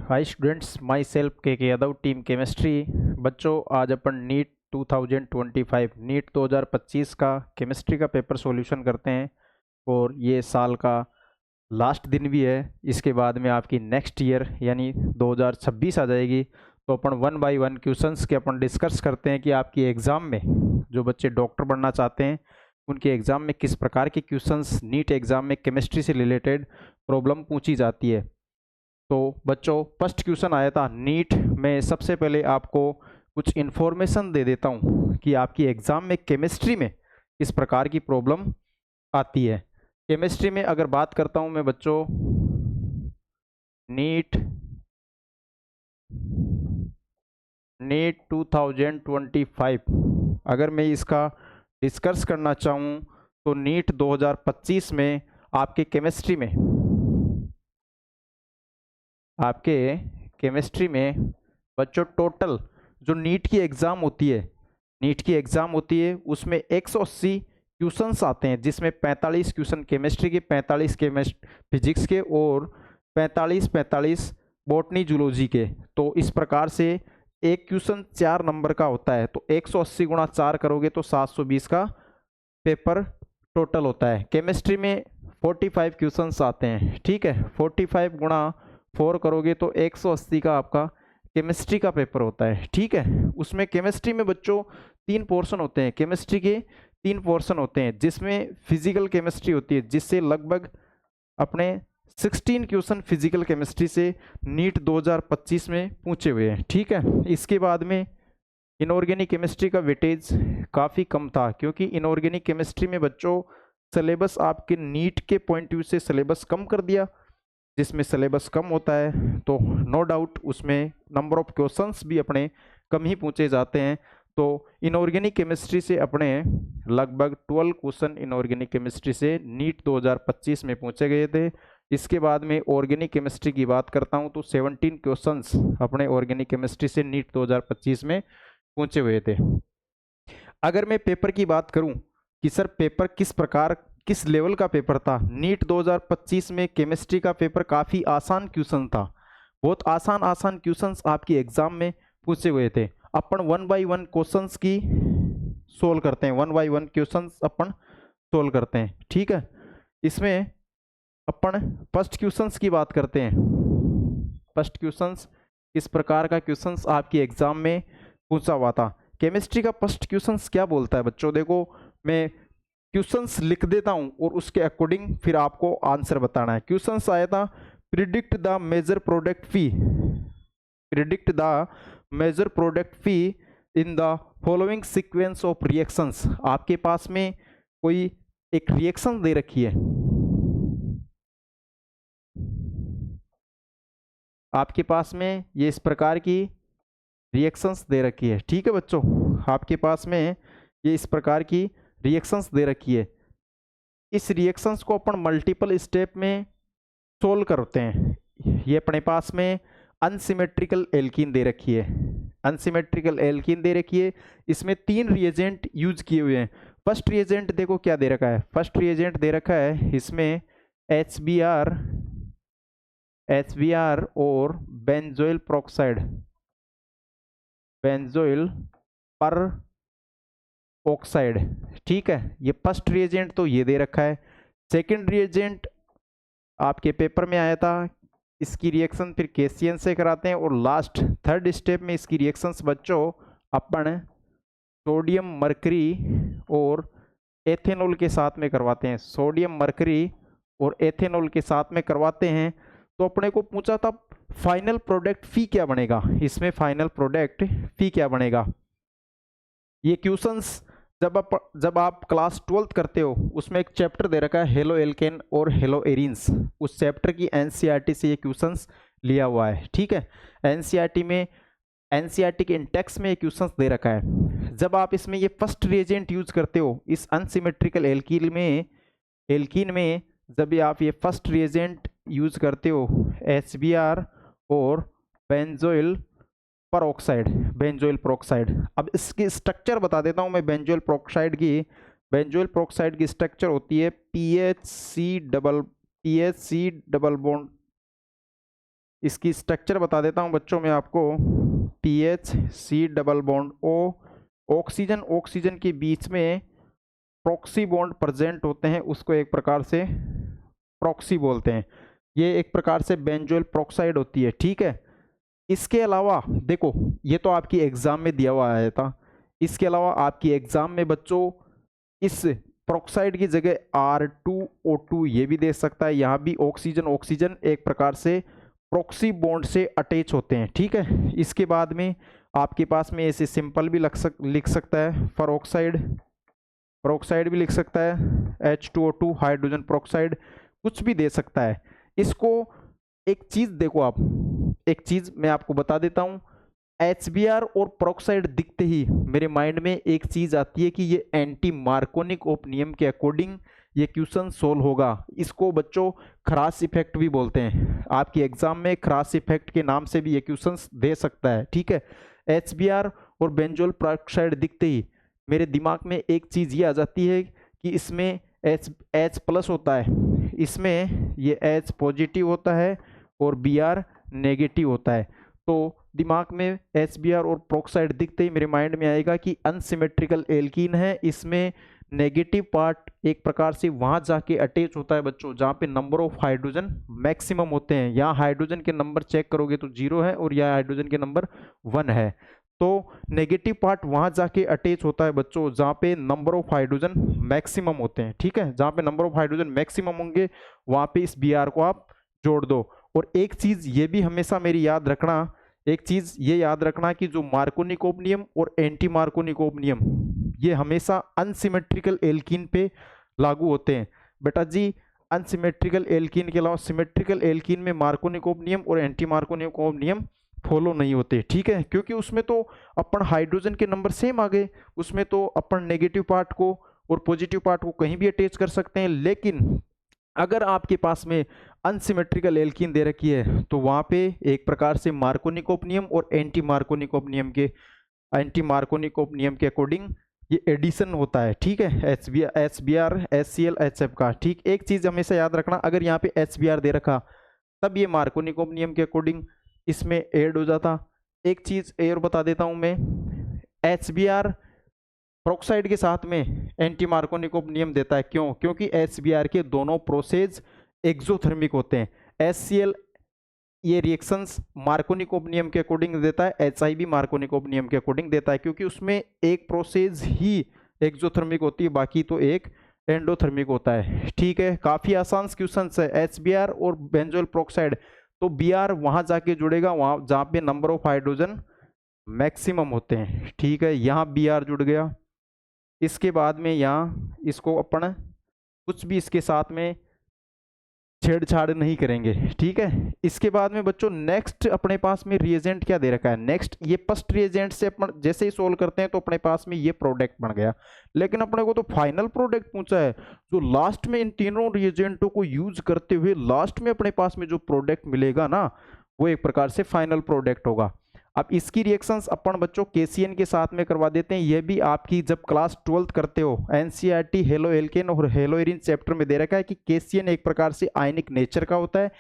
Hi students, my self के Yadav, team chemistry. बच्चों, आज अपन नीट 2025 नीट 2025 का केमिस्ट्री का पेपर सॉल्यूशन करते हैं और ये साल का लास्ट दिन भी है। इसके बाद में आपकी नेक्स्ट ईयर यानी 2026 आ जाएगी। तो अपन वन बाय वन क्वेश्चंस के अपन डिस्कस करते हैं कि आपकी एग्ज़ाम में जो बच्चे डॉक्टर बनना चाहते हैं उनके एग्ज़ाम में किस प्रकार के क्वेश्चंस नीट एग्ज़ाम में केमिस्ट्री से रिलेटेड प्रॉब्लम पूछी जाती है। तो बच्चों, फर्स्ट क्वेश्चन आया था नीट में। सबसे पहले आपको कुछ इन्फॉर्मेशन दे देता हूँ कि आपकी एग्ज़ाम में केमिस्ट्री में किस प्रकार की प्रॉब्लम आती है। केमिस्ट्री में अगर बात करता हूँ मैं बच्चों, नीट 2025 अगर मैं इसका डिस्कस करना चाहूँ तो नीट 2025 में आपके केमिस्ट्री में बच्चों टोटल जो नीट की एग्ज़ाम होती है उसमें 180 क्वेश्चंस आते हैं, जिसमें 45 क्वेश्चन केमिस्ट्री के, 45 फिजिक्स के और 45 बॉटनी जूलॉजी के। तो इस प्रकार से एक क्वेश्चन 4 नंबर का होता है, तो 180 गुणा 4 करोगे तो 720 का पेपर टोटल होता है। केमिस्ट्री में 45 क्वेश्चंस आते हैं, ठीक है। 45 गुणा 4 करोगे तो 180 का आपका केमिस्ट्री का पेपर होता है, ठीक है। उसमें केमिस्ट्री में बच्चों 3 पोर्शन होते हैं, केमिस्ट्री के 3 पोर्शन होते हैं, जिसमें फिजिकल केमिस्ट्री होती है, जिससे लगभग अपने 16 क्वेश्चन फिजिकल केमिस्ट्री से नीट 2025 में पूछे हुए हैं, ठीक है। इसके बाद में इनऑर्गेनिक केमिस्ट्री का वेटेज काफ़ी कम था, क्योंकि इनऑर्गेनिक केमिस्ट्री में बच्चों सिलेबस आपके नीट के पॉइंट व्यू से सिलेबस कम कर दिया। जिसमें सिलेबस कम होता है तो नो डाउट उसमें नंबर ऑफ क्वेश्चंस भी अपने कम ही पूछे जाते हैं। तो इनऑर्गेनिक केमिस्ट्री से अपने लगभग 12 क्वेश्चन इनऑर्गेनिक केमिस्ट्री से नीट 2025 में पूछे गए थे। इसके बाद में ऑर्गेनिक केमिस्ट्री की बात करता हूं तो 17 क्वेश्चंस अपने ऑर्गेनिक केमिस्ट्री से नीट 2025 में पूछे हुए थे। अगर मैं पेपर की बात करूं कि सर पेपर किस लेवल का पेपर था, नीट 2025 में केमिस्ट्री का पेपर काफ़ी आसान क्वेश्चन था। बहुत आसान क्वेश्चंस आपकी एग्जाम में पूछे हुए थे। अपन वन बाय वन क्वेश्चंस की सोल्व करते हैं, one by one questions upon solve करते हैं, ठीक है। इसमें अपन फर्स्ट क्वेश्चंस की बात करते हैं। फर्स्ट क्वेश्चंस किस प्रकार का क्वेश्चंस आपकी एग्जाम में पूछा हुआ था। केमिस्ट्री का फर्स्ट क्वेश्चंस क्या बोलता है बच्चों, देखो मैं क्वेश्चंस लिख देता हूं और उसके अकॉर्डिंग फिर आपको आंसर बताना है। क्वेश्चंस आया था प्रिडिक्ट द मेजर प्रोडक्ट फी in the following sequence of reactions. आपके पास में कोई एक रिएक्शन दे रखी है, आपके पास में ये इस प्रकार की रिएक्शंस दे रखी है, ठीक है बच्चों। आपके पास में ये इस प्रकार की रिएक्शंस दे रखी है। इस रिएक्शंस को अपन मल्टीपल स्टेप में सोल्व करते हैं। ये अपने पास में अनसिमेट्रिकल एल्कीन दे रखी है, इसमें 3 रिएजेंट यूज किए हुए हैं। फर्स्ट रिएजेंट देखो क्या दे रखा है, फर्स्ट रिएजेंट दे रखा है इसमें HBr और बेंजोइल पर ऑक्साइड, ठीक है। ये फर्स्ट रिएजेंट तो ये दे रखा है। सेकंड रिएजेंट आपके पेपर में आया था, इसकी रिएक्शन फिर केसीएन से कराते हैं और लास्ट थर्ड स्टेप में इसकी रिएक्शंस बच्चों अपन सोडियम मरकरी और एथेनॉल के साथ में करवाते हैं। सोडियम मरकरी और एथेनॉल के साथ में करवाते हैं। तो अपने को पूछा था फाइनल प्रोडक्ट फी क्या बनेगा, इसमें फाइनल प्रोडक्ट फी क्या बनेगा। ये क्वेश्चंस जब आप क्लास 12th करते हो उसमें एक चैप्टर दे रखा है हेलो एल्केन और हेलो एरिन्स, उस चैप्टर की एनसीईआरटी से ये क्वेश्चंस लिया हुआ है, ठीक है। एनसीईआरटी के इंडेक्स में ये क्वेश्चंस दे रखा है। जब आप इसमें ये फर्स्ट रिएजेंट यूज करते हो इस अनसिमेट्रिकल एल्कीन में जब आप ये फर्स्ट रिएजेंट यूज करते हो HBr और बेंजोइल पेरोक्साइड। अब इसकी स्ट्रक्चर बता देता हूं मैं। बेंजोइल पेरोक्साइड की स्ट्रक्चर होती है PHC डबल बॉन्ड इसकी स्ट्रक्चर बता देता हूँ बच्चों मैं आपको। PH C double bond O, oxygen के बीच में प्रॉक्सी बॉन्ड प्रेजेंट होते हैं, उसको एक प्रकार से प्रॉक्सी बोलते हैं। ये एक प्रकार से बेंजोइल प्रोक्साइड होती है, ठीक है। इसके अलावा देखो, ये तो आपकी एग्जाम में दिया हुआ आया था। इसके अलावा आपकी एग्जाम में बच्चों इस प्रोक्साइड की जगह R2O2 ये भी दे सकता है। यहाँ भी ऑक्सीजन एक प्रकार से प्रॉक्सी बॉन्ड से अटैच होते हैं, ठीक है। इसके बाद में आपके पास में ऐसे सिंपल भी लिख सकता है पेरोक्साइड भी लिख सकता है, H2O2 हाइड्रोजन पेरोक्साइड कुछ भी दे सकता है। इसको एक चीज देखो आप, एक चीज मैं आपको बता देता हूं, HBr और पेरोक्साइड दिखते ही मेरे माइंड में एक चीज आती है कि ये एंटी मार्कोनिक ऑफ नियम के अकॉर्डिंग ये क्वेश्चन सोल्व होगा। इसको बच्चों खरास इफेक्ट भी बोलते हैं। आपकी एग्जाम में खरास इफेक्ट के नाम से भी ये क्वेश्चन दे सकता है, ठीक है। HBr और बेंजोल पेरोक्साइड दिखते ही मेरे दिमाग में एक चीज ये आ जाती है कि इसमें H प्लस होता है, इसमें ये H पॉजिटिव होता है और Br नेगेटिव होता है। तो दिमाग में HBr और पेरोक्साइड दिखते ही मेरे माइंड में आएगा कि अनसिमेट्रिकल एल्कीन है। इसमें नेगेटिव पार्ट एक प्रकार से वहां जाके अटैच होता है बच्चों जहां पे नंबर ऑफ हाइड्रोजन मैक्सिमम होते हैं। यहाँ हाइड्रोजन के नंबर चेक करोगे तो 0 है और यहाँ हाइड्रोजन के नंबर 1 है। तो नेगेटिव पार्ट वहां जाके अटैच होता है बच्चों जहां पे नंबर ऑफ हाइड्रोजन मैक्सिमम होते हैं, ठीक है। जहां पे नंबर ऑफ हाइड्रोजन मैक्सिमम होंगे वहां पे इस Br को आप जोड़ दो। और एक चीज ये भी हमेशा मेरी याद रखना, एक चीज ये याद रखना कि जो मार्कोनिकोव नियम और एंटी मार्कोनिकोव नियम ये हमेशा अनसिमेट्रिकल एल्कीन पे लागू होते हैं बेटा जी। अनसिमेट्रिकल एल्कीन के अलावा सिमेट्रिकल एल्कीन में मार्कोनिकोव नियम और एंटी मार्कोनिकोव नियम फॉलो नहीं होते, ठीक है। क्योंकि उसमें तो अपन हाइड्रोजन के नंबर सेम आ गए, उसमें तो अपन नेगेटिव पार्ट को और पॉजिटिव पार्ट को कहीं भी अटैच कर सकते हैं। लेकिन अगर आपके पास में अनसिमेट्रिकल एल्कीन दे रखी है तो वहां पे एक प्रकार से मार्कोनिकोव नियम और एंटी मार्कोनिकोव नियम के अकॉर्डिंग ये एडिशन होता है, ठीक है। HBr HCl HF का, ठीक। एक चीज हमेशा याद रखना, अगर यहाँ पे HBr दे रखा तब ये मार्कोनिकोव नियम के अकॉर्डिंग इसमें ऐड हो जाता। एक चीज और बता देता हूं मैं, HBr पेरोक्साइड के साथ में एंटी मार्कोनिकोव नियम देता है। क्यों? क्योंकि HBr के दोनों प्रोसेस एक्सोथर्मिक होते हैं। HCl ये रिएक्शंस मार्कोनिकोव नियम के अकॉर्डिंग देता है, HI भी मार्कोनिकोव नियम के अकॉर्डिंग देता है, क्योंकि उसमें एक प्रोसेस ही एक्सोथर्मिक होती है, बाकी तो एक एंडोथर्मिक होता है, ठीक है। काफी आसान क्वेश्चन है। HBr और बेंजोइल पेरोक्साइड, तो Br वहां जाके जुड़ेगा वहां जहां पे नंबर ऑफ हाइड्रोजन मैक्सिमम होते हैं, ठीक है। यहाँ Br जुड़ गया। इसके बाद में यहाँ इसको अपन कुछ भी इसके साथ में छेड़छाड़ नहीं करेंगे, ठीक है। इसके बाद में बच्चों नेक्स्ट अपने पास में रिएजेंट क्या दे रखा है। नेक्स्ट ये फर्स्ट रिएजेंट से अपन जैसे ही सोल्व करते हैं तो अपने पास में ये प्रोडक्ट बन गया, लेकिन अपने को तो फाइनल प्रोडक्ट पूछा है। जो लास्ट में इन तीनों रिएजेंटों को यूज करते हुए लास्ट में अपने पास में जो प्रोडक्ट मिलेगा ना, वो एक प्रकार से फाइनल प्रोडक्ट होगा। अब इसकी रिएक्शंस अपन बच्चों KCN के साथ में करवा देते हैं। ये भी आपकी जब क्लास 12th करते हो NCERT हेलो एल्केन और हेलो एरिन चैप्टर में दे रखा है कि KCN एक प्रकार से आयनिक नेचर का होता है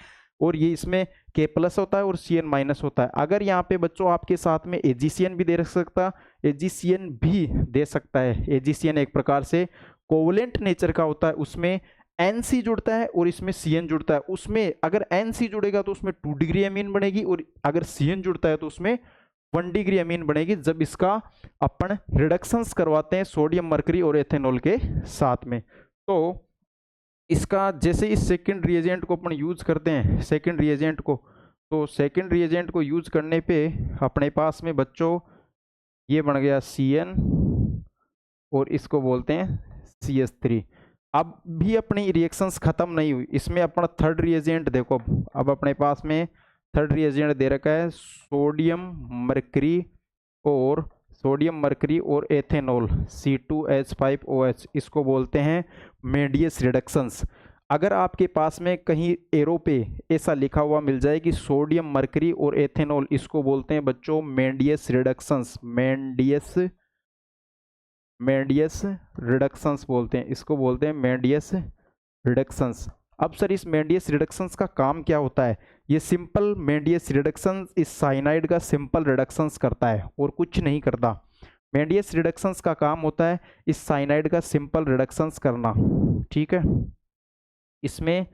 और ये इसमें K+ होता है और Cn- होता है। अगर यहाँ पे बच्चों आपके साथ में AgCN भी दे सकता, AgCN भी दे सकता है। AgCN एक प्रकार से कोवलेंट नेचर का होता है, उसमें NC जुड़ता है और इसमें Cn जुड़ता है। उसमें अगर NC जुड़ेगा तो उसमें 2 डिग्री अमीन बनेगी और अगर Cn जुड़ता है तो उसमें 1 डिग्री अमीन बनेगी जब इसका अपन रिडक्शंस करवाते हैं सोडियम मरकरी और एथेनॉल के साथ में। तो इसका जैसे इस सेकंड रिएजेंट को अपन यूज करते हैं, सेकंड रिएजेंट को, तो सेकंड रिएजेंट को यूज करने पे अपने पास में बच्चों ये बन गया Cn और इसको बोलते हैं CH3। अब भी अपनी रिएक्शंस खत्म नहीं हुई, इसमें अपना थर्ड रिएजेंट देखो। अब अपने पास में थर्ड रिएजेंट दे रखा है सोडियम मरकरी और एथेनॉल C2H5OH, इसको बोलते हैं मेंडियस रिडक्शंस। अगर आपके पास में कहीं एरो पे ऐसा लिखा हुआ मिल जाए कि सोडियम मरकरी और एथेनॉल, इसको बोलते हैं बच्चों मेंडियस रिडक्शंस। मेंडियस रिडक्शंस बोलते हैं, इसको बोलते हैं मेंडियस रिडक्शंस। अब सर इस मेंडियस रिडक्शंस का काम क्या होता है? ये सिंपल मेंडियस रिडक्शन इस साइनाइड का सिंपल रिडक्शंस करता है और कुछ नहीं करता। मेंडियस रिडक्शंस का काम होता है इस साइनाइड का सिंपल रिडक्शंस करना, ठीक है। इसमें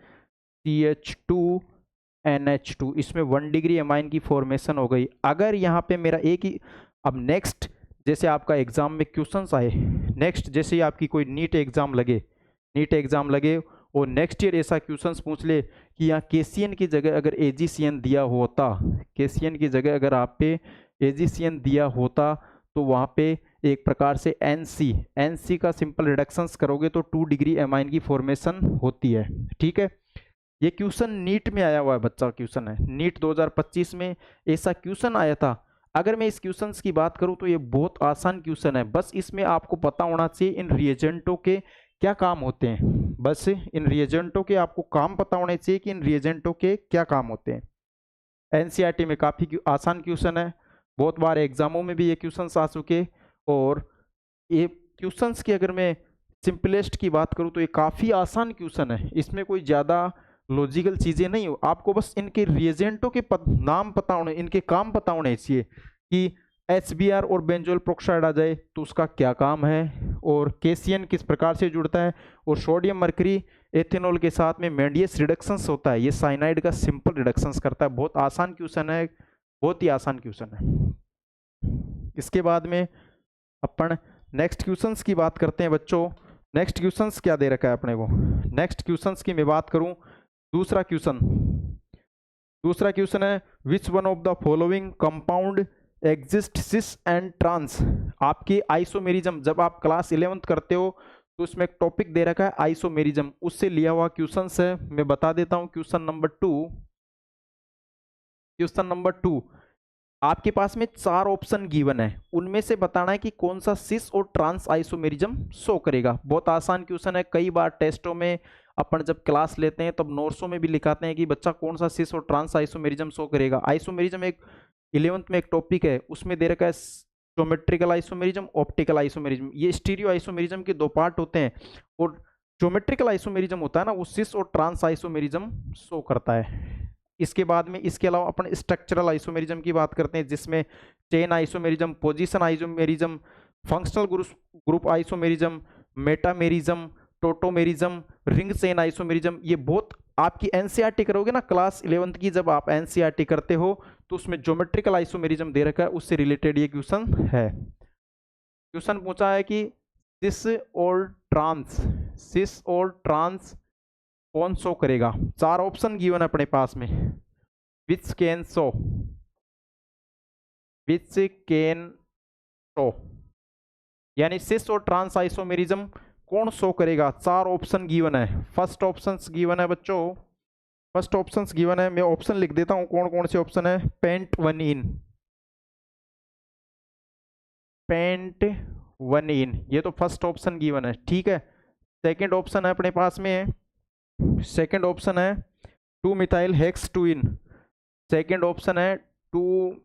CH2NH2 इसमें 1 डिग्री अमाइन की फॉर्मेशन हो गई। अगर यहाँ पे मेरा एक ही, अब नेक्स्ट जैसे आपका एग्जाम में क्वेश्चंस आए, नेक्स्ट जैसे आपकी कोई नीट एग्जाम लगे और नेक्स्ट ईयर ऐसा क्वेश्चंस पूछ ले कि यहाँ केसीएन की जगह अगर एजीसीएन दिया होता, केसीएन की जगह अगर आप पे एजीसीएन दिया होता तो वहाँ पे एक प्रकार से एनसी का सिंपल रिडक्शंस करोगे तो 2 डिग्री एमाइन की फॉर्मेशन होती है, ठीक है। ये क्वेश्चन नीट में आया हुआ है बच्चा, क्वेश्चन है नीट 2025 में ऐसा क्वेश्चन आया था। अगर मैं इस क्वेश्चन की बात करूं तो ये बहुत आसान क्वेश्चन है, बस इसमें आपको पता होना चाहिए इन रिएजेंटों के क्या काम होते हैं। बस इन रिएजेंटों के आपको काम पता होने चाहिए कि इन रिएजेंटों के क्या काम होते हैं। एनसीईआरटी में काफ़ी आसान क्वेश्चन है, बहुत बार एग्जामों में भी ये क्वेश्चन आ चुके। और ये क्वेश्चंस की अगर मैं सिंपलेस्ट की बात करूं तो ये काफ़ी आसान क्वेश्चन है, इसमें कोई ज़्यादा लॉजिकल चीज़ें नहीं हो, आपको बस इनके रिएजेंटों के नाम पता होने, इनके काम पता होने चाहिए कि HBr और बेंजोल प्रोक्साइड आ जाए तो उसका क्या काम है, और केसीएन किस प्रकार से जुड़ता है, और सोडियम मरकरी एथेनॉल के साथ में मेंडियस रिडक्शंस होता है, ये साइनाइड का सिंपल रिडक्शंस करता है। बहुत आसान क्वेश्चन है, बहुत ही आसान क्वेश्चन है। इसके बाद में अपन नेक्स्ट क्वेश्चंस की बात करते हैं बच्चों। नेक्स्ट क्वेश्चंस क्या दे रखा है अपने को? नेक्स्ट क्वेश्चंस की मैं बात करूं, दूसरा क्वेश्चन है which one of the following compound exist cis and trans. आपकी आइसोमेरिज्म जब आप क्लास 11th करते हो तो उसमें एक टॉपिक दे रखा है आइसोमेरिज्म, उससे लिया हुआ क्वेश्चन है, मैं बता देता हूं। क्वेश्चन नंबर 2 आपके पास में 4 ऑप्शन गिवन है, उनमें से बताना है कि कौन सा सिस और ट्रांस आइसोमेरिज्म शो करेगा। बहुत आसान क्वेश्चन है, कई बार टेस्टों में अपन जब क्लास लेते हैं तब नोट्सों में भी लिखाते हैं कि बच्चा कौन सा सिस और ट्रांस आइसोमेरिज्म शो करेगा। आइसोमेरिज्म एक 11th में एक टॉपिक है, उसमें दे रखा है ज्योमेट्रिकल आइसोमेरिज्म, ऑप्टिकल आइसोमेरिज्म। ये स्टीरियो आइसोमेरिज्म के 2 पार्ट होते हैं, और ज्योमेट्रिकल आइसोमेरिज्म होता है ना, वो सिस और ट्रांस आइसोमेरिज्म शो करता है। इसके बाद में इसके अलावा अपन स्ट्रक्चरल आइसोमेरिज्म की बात करते हैं, जिसमें chain isomerism, position isomerism, functional group isomerism, metamerism, tautomerism, ring chain isomerism. ये बहुत आपकी एनसीईआरटी करोगे ना क्लास 11th की, जब आप एनसीईआरटी करते हो तो उसमें ज्योमेट्रिकल आइसोमेरिज्म दे रखा है, उससे रिलेटेड ये क्वेश्चन है। क्वेश्चन पूछा है कि सिस और ट्रांस कौन शो करेगा। 4 ऑप्शन गिवन है अपने पास में, विच कैन शो, यानी सिस और ट्रांस आइसोमेरिज्म कौन शो करेगा। 4 ऑप्शन गिवन है। फर्स्ट ऑप्शन गिवन है बच्चों, फर्स्ट ऑप्शन गिवन है, मैं ऑप्शन लिख देता हूं कौन कौन से ऑप्शन है। पेंट वन इन, ये तो फर्स्ट ऑप्शन गिवन है, ठीक है। सेकंड ऑप्शन है अपने पास में, सेकंड ऑप्शन है 2 मिथाइल हेक्स 2 इन, सेकंड ऑप्शन है 2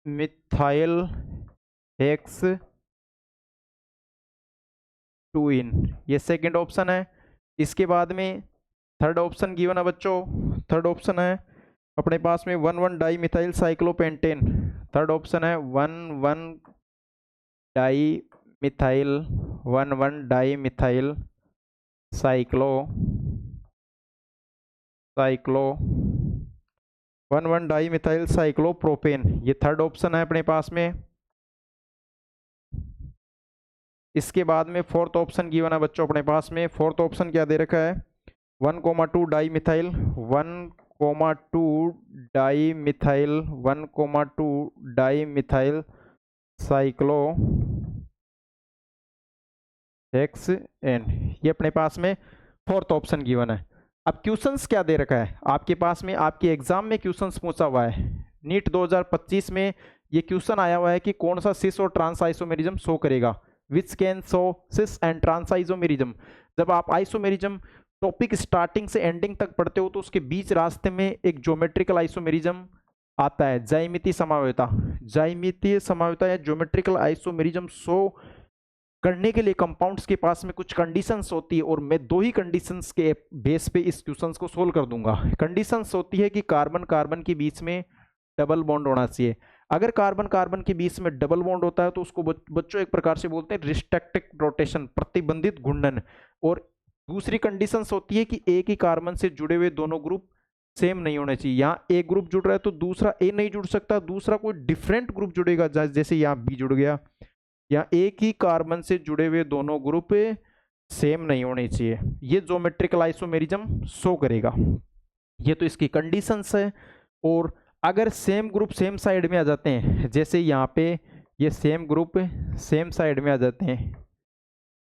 मिथाइल हेक्स 2 इन, ये सेकंड ऑप्शन है। इसके बाद में थर्ड ऑप्शन गिवन है बच्चों, थर्ड ऑप्शन है अपने पास में 1,1 di methyl cyclopentane, third option है 1,1 di methyl 1,1 die methyl cyclo 1,1 di methyl cyclopropane, ये थर्ड ऑप्शन है अपने पास में। इसके बाद में फोर्थ ऑप्शन गिवन है बच्चों अपने पास में। फोर्थ ऑप्शन क्या दे रखा है, 1,2 di methyl 1,2 di methyl 1,2 di methyl cyclohexane, ये अपने पास में फोर्थ ऑप्शन गिवन है। अब क्वेश्चंस क्या दे रखा है आपके पास में, आपके एग्जाम में क्वेश्चंस पूछा हुआ है नीट 2025 में, ये क्वेश्चन आया हुआ है कि कौन सा सिस और ट्रांस आइसोमेरिज्म शो करेगा, which can show cis and trans isomerism. जब आप आइसोमेरिज्म टॉपिक स्टार्टिंग से एंडिंग तक पढ़ते हो तो उसके बीच रास्ते में एक ज्योमेट्रिकल आइसोमेरिज्म आता है, ज्यामितीय समावयवता या ज्योमेट्रिकल आइसोमेरिज्म शो करने के लिए कंपाउंड्स के पास में कुछ कंडीशंस होती है और मैं 2 ही कंडीशंस के बेस पे इस क्वेश्चंस को सोल्व कर दूंगा। कंडीशंस होती है कि कार्बन कार्बन के बीच में डबल बॉन्ड होना चाहिए। अगर कार्बन कार्बन के बीच में डबल बॉन्ड होता है तो उसको बच्चों एक प्रकार से बोलते हैं रिस्ट्रिक्टेड रोटेशन, प्रतिबंधित घूर्णन। और दूसरी कंडीशंस होती है कि एक ही कार्बन से जुड़े हुए दोनों ग्रुप सेम नहीं होने चाहिए। यहाँ एक ग्रुप जुड़ रहा है तो दूसरा ए नहीं जुड़ सकता, दूसरा कोई डिफरेंट ग्रुप जुड़ेगा, जैसे यहाँ बी जुड़ गया। या एक ही कार्बन से जुड़े हुए दोनों ग्रुप सेम नहीं होने चाहिए, ये ज्योमेट्रिकल आइसोमेरिज्म शो करेगा। ये तो इसकी कंडीशंस है। और अगर सेम ग्रुप सेम साइड में आ जाते हैं, जैसे यहाँ पे ये सेम ग्रुप सेम साइड में आ जाते हैं,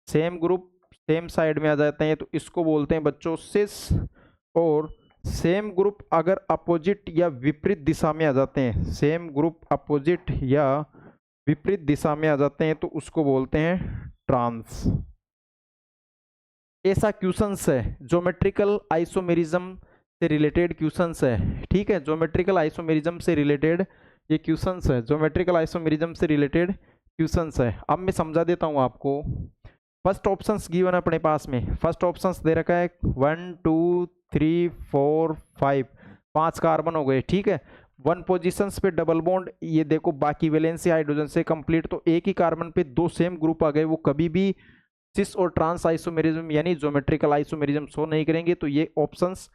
सेम ग्रुप सेम साइड में आ जाते हैं तो इसको बोलते हैं बच्चों सिस। और सेम ग्रुप अगर अपोजिट या विपरीत दिशा में आ जाते हैं, सेम ग्रुप अपोजिट या विपरीत दिशा में आ जाते हैं तो उसको बोलते हैं ट्रांस। ऐसा क्वेश्चंस है, ज्योमेट्रिकल आइसोमेरिज्म से रिलेटेड क्वेश्चंस है। ठीक है, ज्योमेट्रिकल आइसोमेरिज्म से रिलेटेड ये क्वेश्चंस है, ज्योमेट्रिकल आइसोमेरिज्म से रिलेटेड क्वेश्चंस है। अब मैं समझा देता हूं आपको। फर्स्ट ऑप्शंस गिवन है अपने पास में, फर्स्ट ऑप्शंस दे रखा है 1 2 3 4 5, 5 कार्बन हो गए। ठीक है, 1 पोजीशंस पे डबल बॉन्ड, ये देखो बाकी वैलेंसी हाइड्रोजन से कंप्लीट, तो एक ही कार्बन पे 2 सेम ग्रुप आ गए, वो कभी भी सिस और ट्रांस आइसोमेरिज्म यानी ज्योमेट्रिकल आइसोमेरिज्म शो नहीं करेंगे, तो ये ऑप्शंस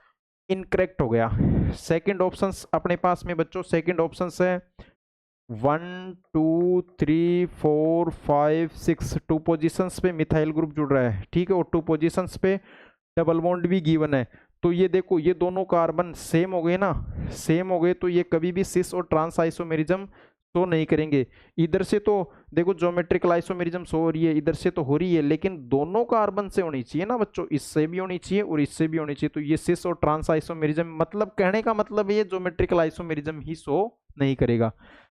इनकरेक्ट हो गया। सेकंड ऑप्शंस अपने पास में बच्चों, सेकंड ऑप्शंस है 1 2 3 4 5 6, 2 पोजीशंस पे मिथाइल ग्रुप जुड़ रहा है। ठीक है, और 2 पोजीशंस पे डबल बॉन्ड भी गिवन है। तो ये देखो ये दोनों कार्बन सेम हो गए ना, सेम हो गए, तो ये कभी भी सिस और ट्रांस आइसोमेरिज्म शो नहीं करेंगे। इधर से तो देखो ज्योमेट्रिकल आइसोमेरिज्म शो हो रही है, इधर से तो हो रही है, लेकिन दोनों कार्बन से होनी चाहिए ना बच्चों, इससे भी होनी चाहिए और इससे भी होनी चाहिए। तो ये सिस और ट्रांस आइसोमेरिज्म, मतलब कहने का मतलब ये ज्योमेट्रिकल आइसोमेरिज्म ही शो नहीं करेगा।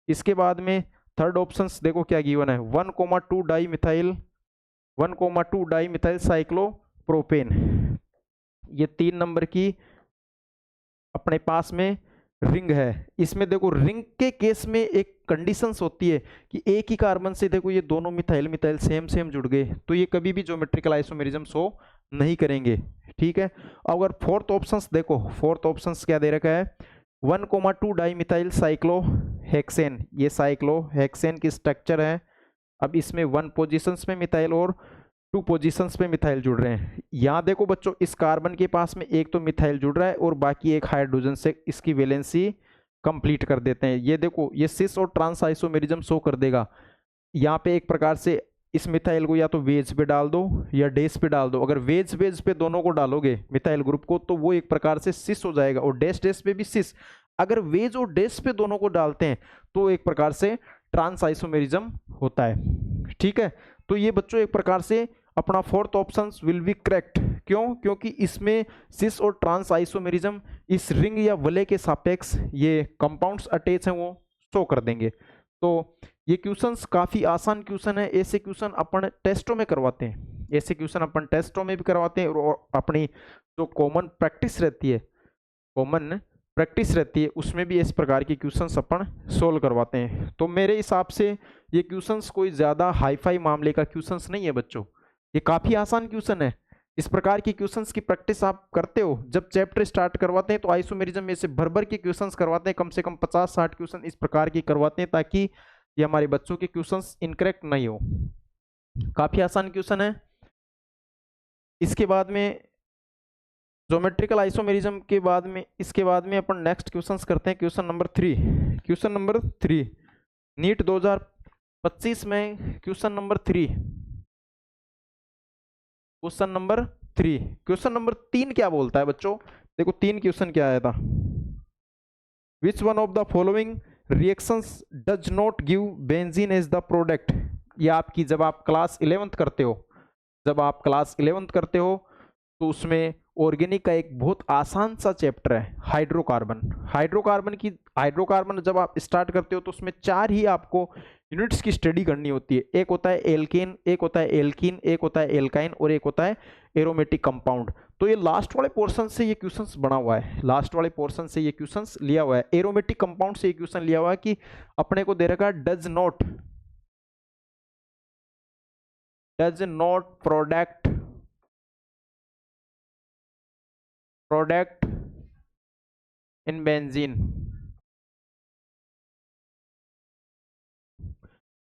इसके बाद में थर्ड ऑप्शन देखो क्या गिवन है, 1,2 di methyl, 1,2 di methyl cyclopropane. ये 3 नंबर की अपने पास में रिंग है। इसमें देखो रिंग के केस में एक कंडीशंस होती है कि एक ही कार्बन से देखो ये दोनों मिथाइल मिथाइल सेम सेम जुड़ गए, तो ये कभी भी ज्योमेट्रिकल आइसोमेरिज्म शो नहीं करेंगे। ठीक है, अगर फोर्थ ऑप्शंस देखो, फोर्थ ऑप्शंस क्या दे रखा है, 1,2 डाई मिथाइल साइक्लोहेक्सेन, ये साइक्लोहेक्सेन की स्ट्रक्चर है। अब इसमें 1 पोजीशंस में मिथाइल और 2 पोजीशंस पे मिथाइल जुड़ रहे हैं। यहाँ देखो बच्चों इस कार्बन के पास में एक तो मिथाइल जुड़ रहा है और बाकी एक हाइड्रोजन से इसकी वैलेंसी कंप्लीट कर देते हैं। ये देखो ये सिस और ट्रांस आइसोमेरिज्म शो कर देगा। यहाँ पे एक प्रकार से इस मिथाइल को या तो वेज पे डाल दो या डेस पे डाल दो। अगर वेज वेज पे दोनों को डालोगे मिथाइल ग्रुप को तो वो एक प्रकार से सिस हो जाएगा, और डेस डेस पे भी सिस। अगर वेज और डेस पे दोनों को डालते हैं तो एक प्रकार से ट्रांस आइसोमेरिज्म होता है। ठीक है, तो ये बच्चों एक प्रकार से अपना fourth option will be correct. क्यों? क्योंकि इसमें सिस और ट्रांस आइसोमेरिज्म इस रिंग या वलय के सापेक्ष ये कंपाउंड्स अटैच हैं वो शो कर देंगे। तो ये क्वेश्चंस काफी आसान क्वेश्चन है। ऐसे क्वेश्चन अपन टेस्टों में करवाते हैं, ऐसे क्वेश्चन अपन टेस्टों में भी करवाते हैं, और अपनी जो कॉमन प्रैक्टिस रहती है, कॉमन प्रैक्टिस रहती है उसमें भी इस प्रकार के क्वेश्चंस अपन सोल्व करवाते हैं। तो मेरे हिसाब से ये क्वेश्चंस कोई ज़्यादा हाईफाई मामले का क्वेश्चंस नहीं है बच्चों, ये काफ़ी आसान क्वेश्चन है। इस प्रकार के क्वेश्चंस की प्रैक्टिस आप करते हो, जब चैप्टर स्टार्ट करवाते हैं तो आइसोमेरिज्म में से भर भर के क्वेश्चंस करवाते हैं, कम से कम 50-60 क्वेश्चन इस प्रकार के करवाते हैं, ताकि ये हमारे बच्चों के क्वेश्चंस इनकरेक्ट नहीं हो। काफ़ी आसान क्वेश्चन है। इसके बाद में ज्योमेट्रिकल आइसोमेरिज्म के बाद में, इसके बाद में अपन नेक्स्ट क्वेश्चंस करते हैं। Question number 3, question number 3 NEET 2025 में question number 3, question number 3, question number 3 क्या बोलता है बच्चों? देखो 3 क्वेश्चन क्या आया था, which one of the following reactions does not give benzene as the product. ये आपकी जब आप क्लास 11th करते हो, जब आप क्लास 11th करते हो तो उसमें ऑर्गेनिक का एक बहुत आसान सा चैप्टर है हाइड्रोकार्बन। हाइड्रोकार्बन जब आप स्टार्ट करते हो तो उसमें 4 ही आपको यूनिट्स की स्टडी करनी होती है। एक होता है एल्केन, एक होता है एल्कीन, एक होता है एल्काइन और एक होता है एरोमेटिक कंपाउंड। तो ये लास्ट वाले पोर्शन से ये क्वेश्चंस बना हुआ है, लास्ट वाले पोर्शन से ये क्वेश्चंस लिया हुआ है। एरोमेटिक कंपाउंड से ये क्वेश्चन लिया हुआ है कि अपने को दे रखा है does not, does not product in benzene,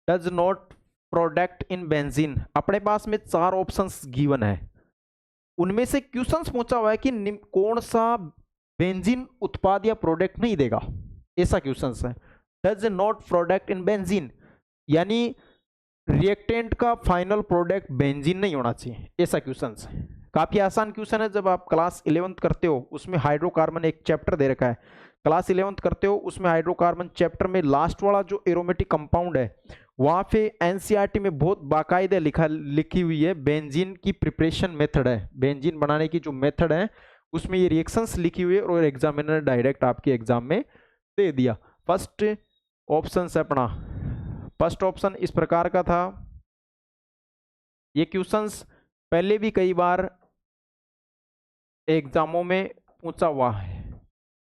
does not product in benzene. अपने पास में 4 ऑप्शंस गिवन है, उनमें से क्वेश्चंस पूछा हुआ है कि कौन सा बेंजीन उत्पाद या प्रोडक्ट नहीं देगा, ऐसा क्वेश्चंस है। Does not product in benzene यानी रिएक्टेंट का फाइनल प्रोडक्ट बेंजीन नहीं होना चाहिए, ऐसा क्वेश्चन है। काफी आसान क्वेश्चन है, जब आप क्लास 11th करते हो उसमें हाइड्रोकार्बन एक चैप्टर दे रखा है, क्लास 11th करते हो उसमें हाइड्रोकार्बन चैप्टर में लास्ट वाला जो एरोमेटिक कंपाउंड है वहां पे एनसीईआरटी में बहुत बाकायदे लिखी हुई है बेंजीन की प्रिपरेशन मेथड है, बेंजीन बनाने की जो मेथड है उसमें ये रिएक्शंस लिखी हुई है और एग्जामिनर ने डायरेक्ट आपके एग्जाम में दे दिया। फर्स्ट ऑप्शन है अपना, फर्स्ट ऑप्शन इस प्रकार का था। ये क्वेश्चंस पहले भी कई बार एग्जामों में पूछा हुआ है,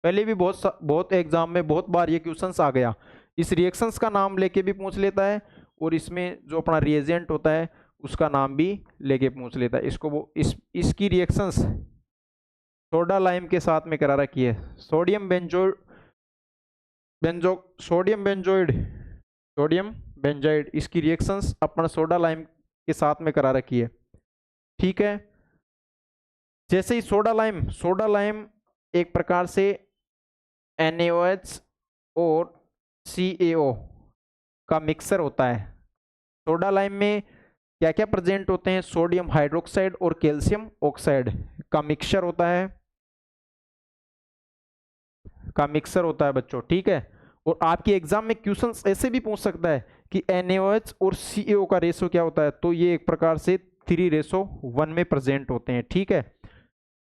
पहले भी बहुत एग्जाम में बहुत बार ये क्वेश्चंस आ गया। इस रिएक्शंस का नाम लेके भी पूछ लेता है और इसमें जो अपना रिएजेंट होता है उसका नाम भी लेके पूछ लेता है। इसको वो इसकी रिएक्शंस सोडा लाइम के साथ में करा रखी है। सोडियम बेंजोइड इसकी रिएक्शंस अपना सोडा लाइम के साथ में करा रखी है, ठीक है। जैसे ही सोडा लाइम एक प्रकार से NaOH और CaO का मिक्सर होता है। सोडा लाइम में क्या क्या प्रेजेंट होते हैं, सोडियम हाइड्रोक्साइड और कैल्शियम ऑक्साइड का मिक्सचर होता है बच्चों, ठीक है। और आपके एग्जाम में क्वेश्चंस ऐसे भी पूछ सकता है कि NaOH और CaO का रेशो क्या होता है, तो ये एक प्रकार से 3:1 में प्रेजेंट होते हैं, ठीक है।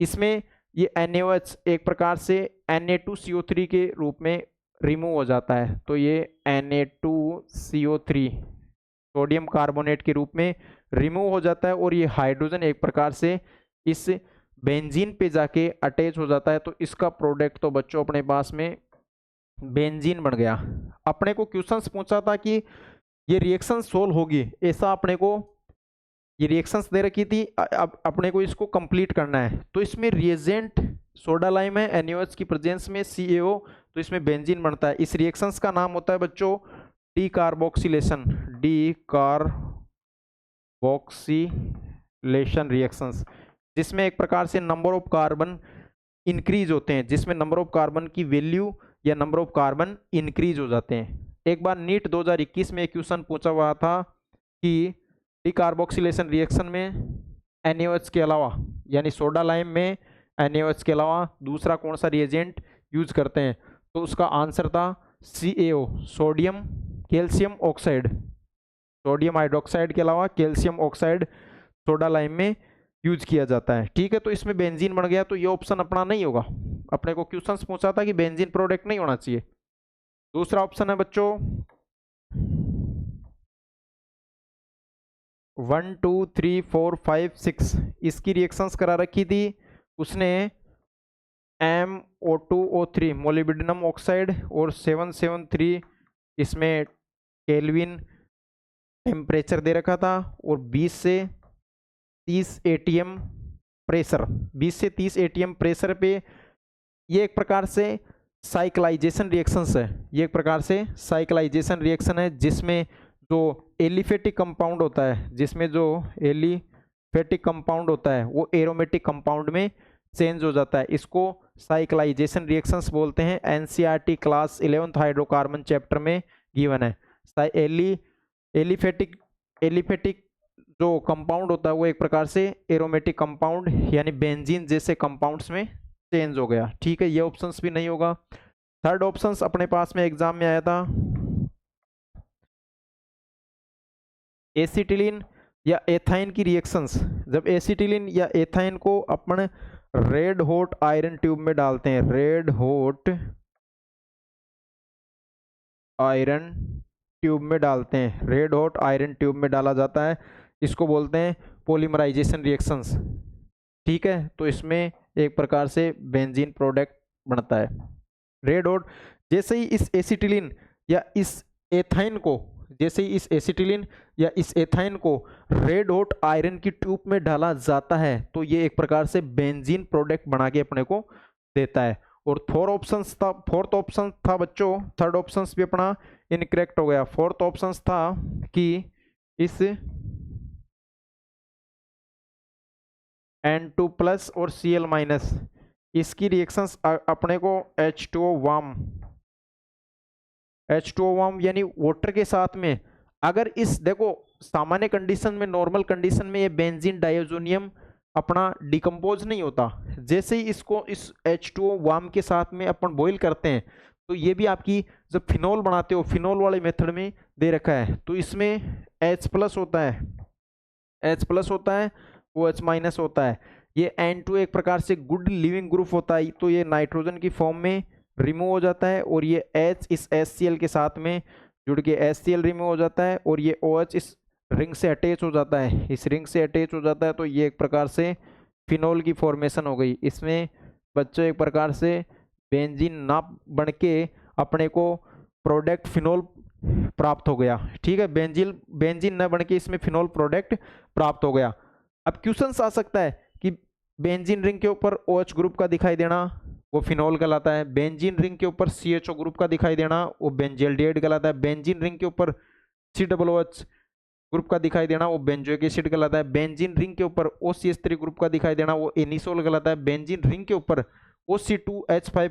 इसमें ये NaOH एक प्रकार से Na2CO3 के रूप में रिमूव हो जाता है, तो ये Na2CO3 सोडियम कार्बोनेट के रूप में रिमूव हो जाता है और ये हाइड्रोजन एक प्रकार से इस बेंजीन पे जाके अटैच हो जाता है, तो इसका प्रोडक्ट तो बच्चों अपने पास में बेंजीन बन गया। अपने को क्वेश्चंस पूछा था कि ये रिएक्शन सोल्व होगी, ऐसा अपने को ये रिएक्शंस दे रखी थी, अब अपने को इसको कंप्लीट करना है। तो इसमें रिएजेंट सोडा लाइम है, NaOH की प्रेजेंस में CaO, तो इसमें बेंजीन बनता है। इस रिएक्शंस का नाम होता है बच्चों डीकार्बोक्सिलेशन रिएक्शंस, जिसमें एक प्रकार से नंबर ऑफ कार्बन इंक्रीज होते हैं, जिसमें नंबर ऑफ कार्बन की वैल्यू या नंबर ऑफ कार्बन इंक्रीज हो जाते हैं। एक बार नीट 2021 में एक क्वेश्चन पूछा हुआ था कि डीकार्बोक्सिलेशन रिएक्शन में NaOH के अलावा यानी सोडा लाइम में NaOH के अलावा दूसरा कौन सा रिएजेंट यूज करते हैं, तो उसका आंसर था CaO sodium calcium oxide, sodium hydroxide के अलावा कैल्शियम ऑक्साइड सोडा लाइम में यूज किया जाता है, ठीक है। तो इसमें बेंजीन बन गया, तो ये ऑप्शन अपना नहीं होगा। अपने को क्वेश्चंस पूछा था कि बेंजीन प्रोडक्ट नहीं होना चाहिए। दूसरा ऑप्शन है बच्चों 1 2 3 4 5 6 इसकी रिएक्शंस करा रखी थी उसने MO2O3 मोलिब्डेनम ऑक्साइड और 773 इसमें केल्विन टेम्परेचर दे रखा था और 20 से 30 ATM प्रेशर, 20 से 30 ATM प्रेशर पे ये एक प्रकार से साइक्लाइजेशन रिएक्शंस है, ये एक प्रकार से साइक्लाइजेशन रिएक्शन है जिसमें जो एलिफेटिक कंपाउंड होता है, जिसमें जो एलिफेटिक कंपाउंड होता है वो एरोमेटिक कंपाउंड में चेंज हो जाता है। इसको साइक्लाइजेशन रिएक्शंस बोलते हैं। NCERT class 11th hydrocarbon chapter में गिवन है। एलिफेटिक जो कंपाउंड होता है वो एक प्रकार से एरोमेटिक कंपाउंड यानी बेंजीन जैसे कंपाउंड्स में चेंज हो गया, ठीक है। ये ऑप्शंस भी नहीं होगा। थर्ड ऑप्शंस अपने पास में एग्जाम में आया था एसिटिलीन या एथाइन की रिएक्शंस। जब एसिटिलीन या एथाइन को अपन रेड हॉट आयरन ट्यूब में डालते हैं, रेड हॉट आयरन ट्यूब में डालते हैं, रेड हॉट आयरन ट्यूब में डाला जाता है, इसको बोलते हैं पॉलीमराइजेशन रिएक्शंस, ठीक है। तो इसमें एक प्रकार से बेंजीन प्रोडक्ट बनता है रेड हॉट। जैसे ही इस एसिटिलीन या इस एथाइन को जैसे ही इस एसिटिलीन या इस एथाइन को रेड हॉट आयरन की ट्यूब में डाला जाता है तो ये एक प्रकार से बेंजीन प्रोडक्ट बना के अपने को देता है। और फोर्थ ऑप्शन था बच्चों, थर्ड ऑप्शन भी अपना इनकरेक्ट हो गया। फोर्थ ऑप्शन था कि इस N2 प्लस और Cl माइनस इसकी रिएक्शंस अपने को H2O वार्म यानी वाटर के साथ में, अगर इस देखो सामान्य कंडीशन में, नॉर्मल कंडीशन में ये बेंजीन डाइओजोनियम अपना डिकम्पोज नहीं होता। जैसे ही इसको इस H2O वार्म के साथ में अपन बॉईल करते हैं तो ये भी आपकी जब फिनोल बनाते हो, फिनोल वाले मेथड में दे रखा है, तो इसमें H प्लस होता है, H प्लस होता है, OH माइनस होता है। ये N2 एक प्रकार से गुड लिविंग ग्रुप होता है, तो ये नाइट्रोजन की फॉर्म में रिमूव हो जाता है और ये H इस HCl के साथ में जुड़ के HCl रिमूव हो जाता है और ये OH इस रिंग से अटैच हो जाता है, इस रिंग से अटैच हो जाता है, तो ये एक प्रकार से फिनोल की फॉर्मेशन हो गई। इसमें बच्चों एक प्रकार से बेंजीन ना बन के अपने को प्रोडक्ट फिनोल प्राप्त हो गया। ठीक है, बेंजीन न बन के इसमें फिनोल प्रोडक्ट प्राप्त हो गया। अब क्वेश्चन आ सकता है कि बेंजीन रिंग के ऊपर OH ग्रुप का दिखाई देना वो फिनोल कहलाता है, बेंजीन रिंग के ऊपर CHO ग्रुप का दिखाई देना वो बेंजल्डिहाइड कहलाता है, बेंजीन रिंग के ऊपर COOH ग्रुप का दिखाई देना वो बेंजोइक एसिड कहलाता है, बेंजीन रिंग के ऊपर OCH3 ग्रुप का दिखाई देना वो एनिसोल कहलाता है, बेंजीन रिंग के ऊपर OC2H5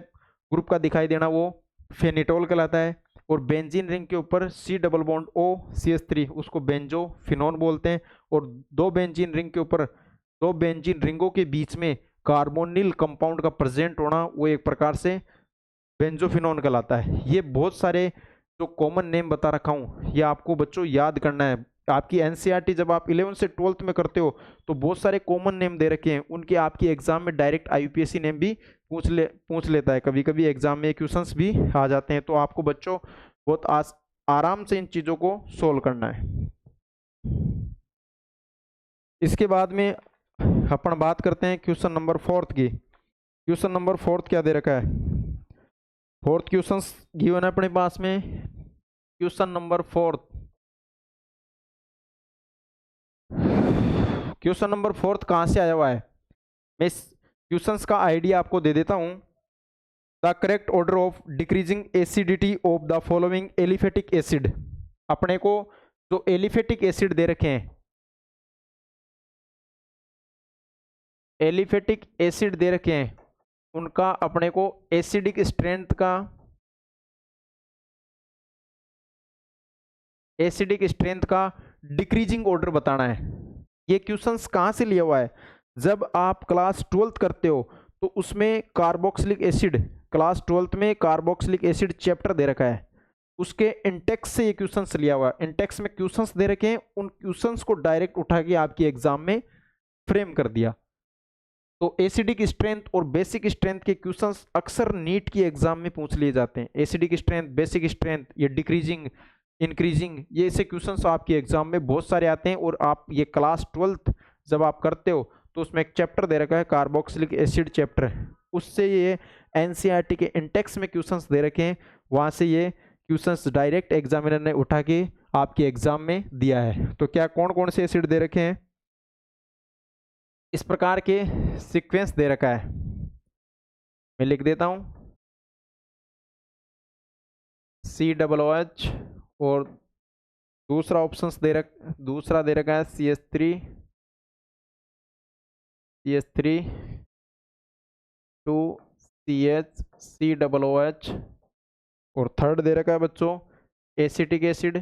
ग्रुप का दिखाई देना वो फेनिटोल कहलाता है, और बेंजीन रिंग के ऊपर C double bond O CH3 उसको बेंजोफिनोन बोलते हैं, और दो बेंजीन रिंगों के बीच में कार्बोनिल कंपाउंड का प्रेजेंट होना वो एक प्रकार से बेंजोफिनोन कहलाता है। ये बहुत सारे जो कॉमन नेम बता रखा हूँ ये आपको बच्चों याद करना है। आपकी एनसीईआरटी जब आप 11 से 12th में करते हो तो बहुत सारे कॉमन नेम दे रखे हैं, उनके आपकी एग्जाम में डायरेक्ट IUPAC नेम भी पूछ लेता है, कभी कभी एग्जाम में क्वेश्चंस भी आ जाते हैं, तो आपको बच्चों बहुत आराम से इन चीज़ों को सोल्व करना है। इसके बाद में अपन बात करते हैं क्वेश्चन नंबर 4 की। क्वेश्चन नंबर 4 क्या दे रखा है? 4th क्वेश्चन गिवन है अपने पास में। क्वेश्चन नंबर 4, क्वेश्चन नंबर 4 कहाँ से आया हुआ है? मैं इस क्वेश्चंस का आइडिया आपको दे देता हूं। The correct order of decreasing acidity of the following aliphatic acid. अपने को जो एलिफेटिक एसिड दे रखे हैं, एलिफेटिक एसिड दे रखे हैं, उनका अपने को एसिडिक स्ट्रेंथ का डिक्रीजिंग ऑर्डर बताना है। ये क्वेश्चंस कहाँ से लिया हुआ है? जब आप क्लास 12th करते हो तो उसमें कार्बोक्सिलिक एसिड, क्लास 12th में कार्बोक्सिलिक एसिड चैप्टर दे रखा है, उसके इंटेक्स से ये क्वेश्चंस लिया हुआ है। इंटेक्स में क्वेश्चंस दे रखे हैं, उन क्वेश्चंस को डायरेक्ट उठा के आपकी एग्जाम में फ्रेम कर दिया। तो एसिडिक स्ट्रेंथ और बेसिक स्ट्रेंथ के क्वेश्चंस अक्सर नीट की एग्जाम में पूछ लिए जाते हैं। एसिडिक स्ट्रेंथ, बेसिक स्ट्रेंथ, ये डिक्रीजिंग, इंक्रीजिंग, ये ऐसे क्वेश्चंस आपके एग्जाम में बहुत सारे आते हैं। और आप ये क्लास 12th जब आप करते हो तो उसमें एक चैप्टर दे रखा है कार्बोक्सिलिक एसिड चैप्टर, उससे ये एनसीईआरटी के इंटेक्स में क्वेश्चंस दे रखे हैं, वहां से ये क्वेश्चंस डायरेक्ट एग्जामिनर ने उठा के आपके एग्जाम में दिया है। तो क्या कौन कौन से एसिड दे रखे हैं? इस प्रकार के सीक्वेंस दे रखा है, मैं लिख देता हूं। COOH और दूसरा ऑप्शन दे रखा है CH3 2CH COOH, और थर्ड दे रखा है बच्चों एसिटिक एसिड,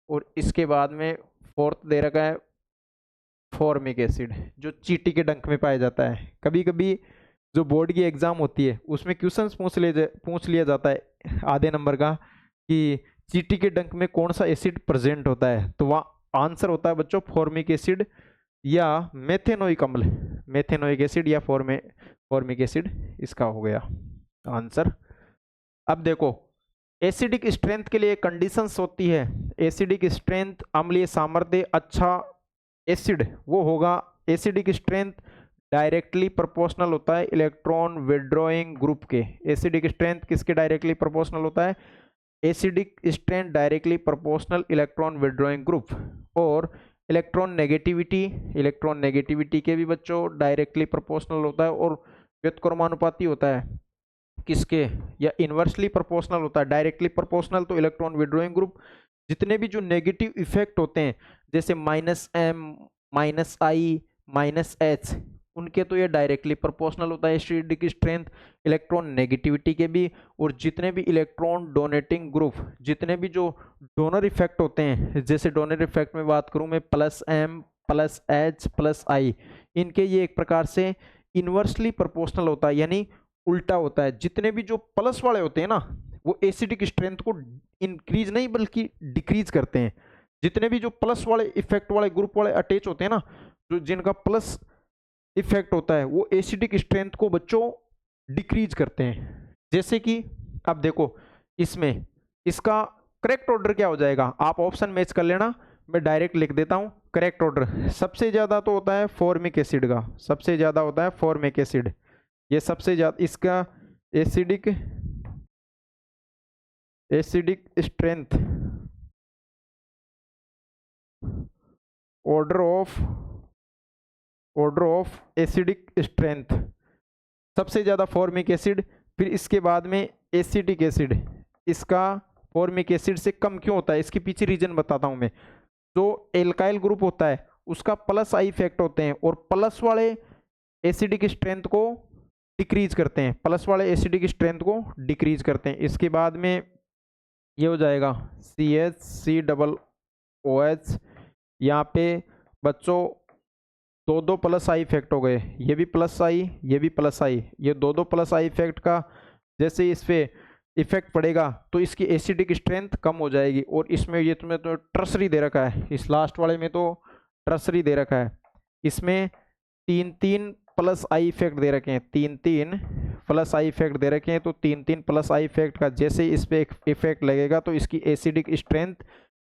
और इसके बाद में फोर्थ दे रखा है फॉर्मिक एसिड, जो चींटी के डंक में पाया जाता है। कभी कभी जो बोर्ड की एग्जाम होती है उसमें क्वेश्चंस पूछ लिया जाता है आधे नंबर का कि चींटी के डंक में कौन सा एसिड प्रेजेंट होता है, तो वहाँ आंसर होता है बच्चों फॉर्मिक एसिड या मेथेनोइक अम्ल, मेथेनोइक एसिड या फॉर्मिक एसिड, इसका हो गया आंसर। अब देखो एसिडिक स्ट्रेंथ के लिए कंडीशंस होती है। एसिडिक स्ट्रेंथ, अम्लीय सामर्थ्य, अच्छा एसिड वो होगा, एसिडिक स्ट्रेंथ डायरेक्टली प्रोपोर्शनल होता है इलेक्ट्रॉन विड्रॉइंग ग्रुप के। एसिडिक स्ट्रेंथ किसके डायरेक्टली प्रोपोर्शनल होता है? Acidic strength directly proportional electron withdrawing group, और इलेक्ट्रॉन नेगेटिविटी के भी बच्चों डायरेक्टली प्रोपोर्शनल होता है और व्युत्क्रमानुपाती होता है किसके, या इनवर्सली प्रोपोर्शनल होता है। डायरेक्टली प्रोपोर्शनल तो इलेक्ट्रॉन विड्रॉइंग ग्रुप, जितने भी जो नेगेटिव इफेक्ट होते हैं जैसे -m, -i, -h, उनके तो ये डायरेक्टली प्रोपोर्शनल होता है एसिडिक स्ट्रेंथ इलेक्ट्रॉन नेगेटिविटी के भी। और जितने भी इलेक्ट्रॉन डोनेटिंग ग्रुप, जितने भी जो डोनर इफेक्ट होते हैं, जैसे डोनर इफेक्ट में बात करूं मैं +m, +h, +i, इनके ये एक प्रकार से इनवर्सली प्रोपोर्शनल होता है, यानी उल्टा होता है। जितने भी जो प्लस वाले होते हैं ना, वो एसिडिक स्ट्रेंथ को इंक्रीज नहीं बल्कि डिक्रीज करते हैं। जितने भी जो प्लस वाले इफेक्ट वाले ग्रुप वाले अटैच होते हैं ना, जो जिनका प्लस इफेक्ट होता है, वो एसिडिक स्ट्रेंथ को बच्चों डिक्रीज करते हैं। जैसे कि अब देखो इसमें इसका करेक्ट ऑर्डर क्या हो जाएगा, आप ऑप्शन मैच कर लेना, मैं डायरेक्ट लिख देता हूं करेक्ट ऑर्डर। सबसे ज्यादा तो होता है फॉर्मिक एसिड का, सबसे ज्यादा होता है फॉर्मिक एसिड, ये सबसे ज्यादा इसका acidic strength order of acidic strength, सबसे ज्यादा फॉर्मिक एसिड, फिर इसके बाद में एसिटिक एसिड। इसका फॉर्मिक एसिड से कम क्यों होता है, इसके पीछे रीजन बताता हूं मैं। जो एल्काइल ग्रुप होता है उसका प्लस आई इफेक्ट होते हैं और प्लस वाले एसिडिक स्ट्रेंथ को डिक्रीज करते हैं, प्लस वाले एसिडिक स्ट्रेंथ को डिक्रीज करते हैं। इसके बाद में ये हो जाएगा CH3OH, यहाँ पे बच्चों दो प्लस आई इफेक्ट हो गए, ये भी प्लस आई, ये भी प्लस आई, ये दो प्लस आई इफेक्ट का जैसे इस पे इफेक्ट पड़ेगा तो इसकी एसिडिक स्ट्रेंथ कम हो जाएगी। और इसमें ये तुम्हें तो ट्रसरी दे रखा है, इस लास्ट वाले में तो ट्रसरी दे रखा है, इसमें 3 प्लस आई इफेक्ट दे रखे हैं, 3 प्लस आई इफेक्ट दे रखे हैं। तो 3 प्लस आई इफेक्ट का जैसे इस पे इफेक्ट लगेगा तो इसकी एसिडिक स्ट्रेंथ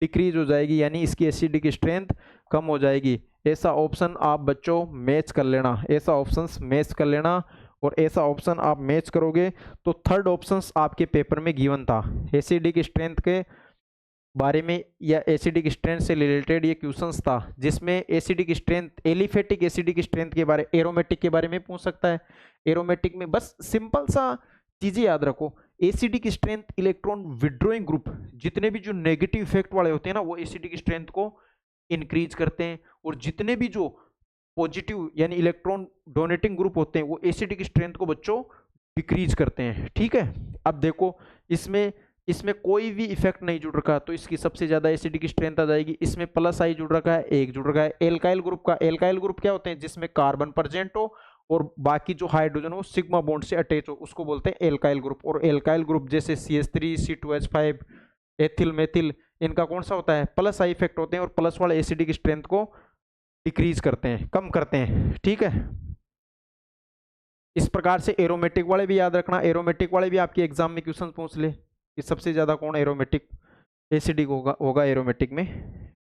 डिक्रीज हो जाएगी, यानी इसकी एसिडिक स्ट्रेंथ कम हो जाएगी। ऐसा ऑप्शन आप बच्चों मैच कर लेना, ऐसा ऑप्शन मैच कर लेना, और ऐसा ऑप्शन आप मैच करोगे तो थर्ड ऑप्शन आपके पेपर में गिवन था एसिडिक स्ट्रेंथ के बारे में, या एसिडिक स्ट्रेंथ से रिलेटेड ये क्वेश्चंस था, जिसमें acidic strength, aliphatic acidic strength के बारे, एरोमेटिक के बारे में पूछ सकता है। एरोमेटिक में बस सिंपल सा चीजें याद रखो, acidic strength electron withdrawing group, जितने भी जो नेगेटिव इफेक्ट वाले होते हैं ना, वो एसिडिक स्ट्रेंथ को इंक्रीज करते हैं, और जितने भी जो पॉजिटिव यानी इलेक्ट्रॉन डोनेटिंग ग्रुप होते हैं वो एसिडिक स्ट्रेंथ को बच्चों डिक्रीज करते हैं। ठीक है, अब देखो इसमें कोई भी इफेक्ट नहीं जुड़ रखा तो इसकी सबसे ज्यादा एसिडिक स्ट्रेंथ आ जाएगी। इसमें प्लस आई जुड़ रखा है, एक जुड़ रखा है एल्काइल ग्रुप का। एल्काइल ग्रुप क्या होते हैं, जिसमें कार्बन प्रेजेंट हो और बाकी जो हाइड्रोजन हो सिग्मा बॉन्ड से अटैच हो, उसको बोलते हैं एल्काइल ग्रुप। और एल्काइल ग्रुप जैसे CH3, C2H5, एथिल, मेथिल, इनका कौन सा होता है, प्लस आई इफेक्ट होते हैं और प्लस वाले एसिडिक स्ट्रेंथ को डिक्रीज करते हैं, कम करते हैं। ठीक है, इस प्रकार से एरोमेटिक वाले भी याद रखना, एरोमेटिक वाले भी आपके एग्जाम में क्वेश्चन पूछ ले कि सबसे ज्यादा कौन एरोमेटिक एसिडिक होगा एरोमेटिक में।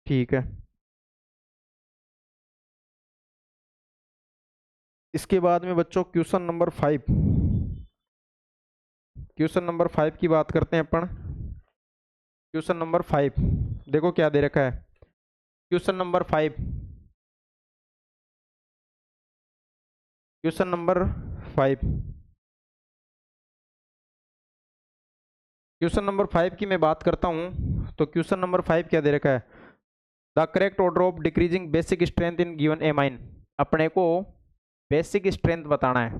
ठीक है, इसके बाद में बच्चों क्वेश्चन नंबर 5, क्वेश्चन नंबर 5 की बात करते हैं अपन। क्वेश्चन नंबर 5 देखो क्या दे रखा है, question number 5, question number 5, question number 5 की मैं बात करता हूं तो क्वेश्चन नंबर 5 क्या दे रखा है, the correct order of decreasing basic strength in given amine. अपने को बेसिक स्ट्रेंथ बताना है,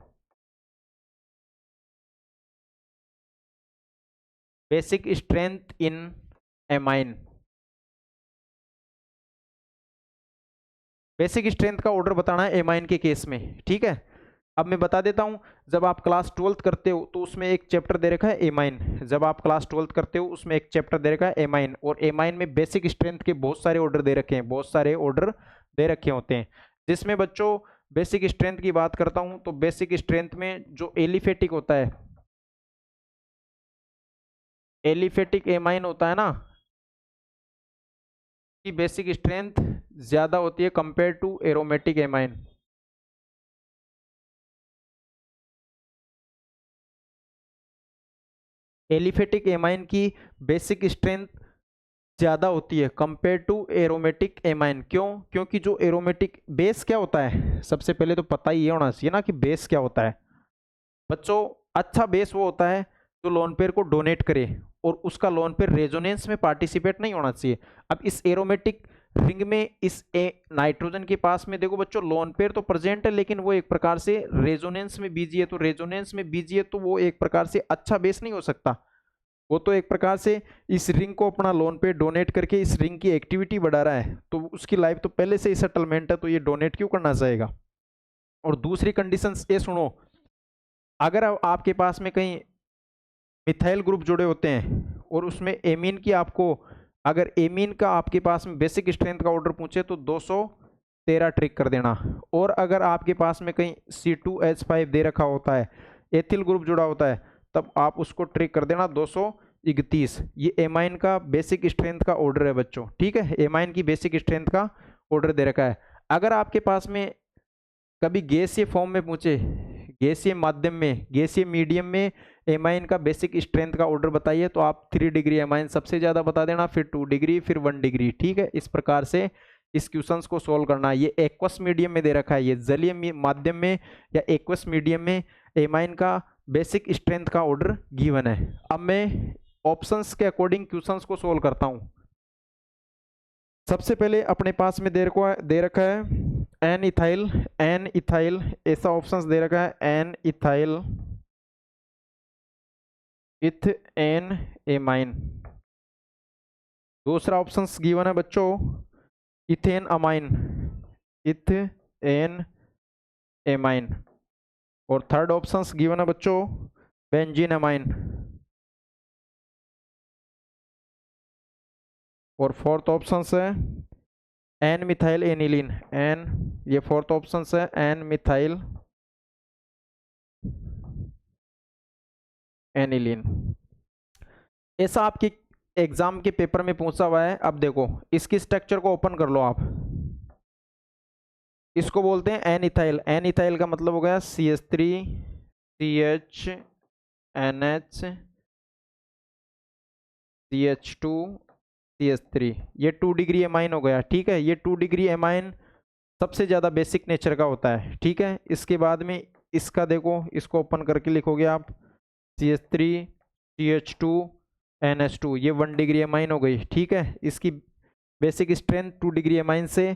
basic strength in amine, basic strength का ऑर्डर बताना है एमाइन के केस में। ठीक है, अब मैं बता देता हूं, जब आप क्लास 12th करते हो तो उसमें एक चैप्टर दे रखा है एमाइन, जब आप क्लास 12th करते हो उसमें एक चैप्टर दे रखा है एमाइन, और एमाइन में बेसिक स्ट्रेंथ के बहुत सारे ऑर्डर दे रखे हैं, बहुत सारे ऑर्डर दे रखे होते हैं। जिसमें बच्चों बेसिक स्ट्रेंथ की बात करता हूं तो बेसिक स्ट्रेंथ में जो एलिफेटिक होता है, एलिफेटिक एमाइन होता है ना, की बेसिक स्ट्रेंथ ज्यादा होती है compare to aromatic amine. Aliphatic amine की बेसिक स्ट्रेंथ ज़्यादा होती है कंपेयर टू एरोमेटिक एमाइन। क्यों? क्योंकि जो एरोमेटिक बेस क्या होता है, सबसे पहले तो पता ही ये होना चाहिए ना कि बेस क्या होता है बच्चों। अच्छा बेस वो होता है जो लोन पेयर को डोनेट करे और उसका लोन पेयर रेजोनेंस में पार्टिसिपेट नहीं होना चाहिए। अब इस एरोमेटिक रिंग में इस नाइट्रोजन के पास में देखो बच्चों लोन पेयर तो प्रेजेंट है, लेकिन वो एक प्रकार से रेजोनेंस में बिजी है। तो रेजोनेंस में बिजी है तो वो एक प्रकार से अच्छा बेस नहीं हो सकता। वो तो एक प्रकार से इस रिंग को अपना लोन पे डोनेट करके इस रिंग की एक्टिविटी बढ़ा रहा है, तो उसकी लाइफ तो पहले से ही सेटलमेंट है, तो ये डोनेट क्यों करना चाहेगा। और दूसरी कंडीशन ये सुनो, अगर आपके पास में कहीं मिथाइल ग्रुप जुड़े होते हैं और उसमें एमीन की आपको, अगर एमीन का आपके पास में बेसिक स्ट्रेंथ का ऑर्डर पूछे तो 213 ट्रिक कर देना। और अगर आपके पास में कहीं C2H5 दे रखा होता है, एथिल ग्रुप जुड़ा होता है, तब आप उसको ट्रिक कर देना 231। ये एमाइन का बेसिक स्ट्रेंथ का ऑर्डर है बच्चों, ठीक है। एमाइन की बेसिक स्ट्रेंथ का ऑर्डर दे रखा है। अगर आपके पास में कभी गैसीय फॉर्म में पूछे, गैसीय माध्यम में, गैसीय मीडियम में एमाइन का बेसिक स्ट्रेंथ का ऑर्डर बताइए, तो आप 3 डिग्री एमाइन सबसे ज्यादा बता देना, फिर 2 डिग्री, फिर 1 डिग्री, ठीक है। इस प्रकार से इस क्वेश्चंस को सोल्व करना है। ये एक्वस मीडियम में दे रखा है, ये जलीय माध्यम में या एक्वस मीडियम में एमाइन का बेसिक स्ट्रेंथ का ऑर्डर गिवन है। अब मैं ऑप्शंस के अकॉर्डिंग क्वेश्चंस को सोल्व करता हूं। सबसे पहले अपने पास में दे रखा है एन इथाइल, ऐसा ऑप्शंस दे रखा है N ethyl with N amine. दूसरा ऑप्शंस गिवन है बच्चों इथेन अमाइन, इथेन एमाइन। और थर्ड ऑप्शंस गिवन है बच्चों बेंजीन अमाइन। और फोर्थ ऑप्शन है एन मिथाइल एनिलीन, एन, ये फोर्थ ऑप्शन है एन मिथाइल एनिलीन। ऐसा आपके एग्जाम के पेपर में पूछा हुआ है। अब देखो इसकी स्ट्रक्चर को ओपन कर लो आप, इसको बोलते हैं एन इथाइल। एन इथाइल का मतलब हो गया CH3 CH NH CH2 CH3, ये 2 डिग्री एमाइन हो गया, ठीक है। ये 2 डिग्री एमाइन सबसे ज़्यादा बेसिक नेचर का होता है, ठीक है। इसके बाद में इसका देखो, इसको ओपन करके लिखोगे आप CH3 CH2 NH2, ये 1 डिग्री एमाइन हो गई, ठीक है। इसकी बेसिक स्ट्रेंथ 2 डिग्री एमाइन से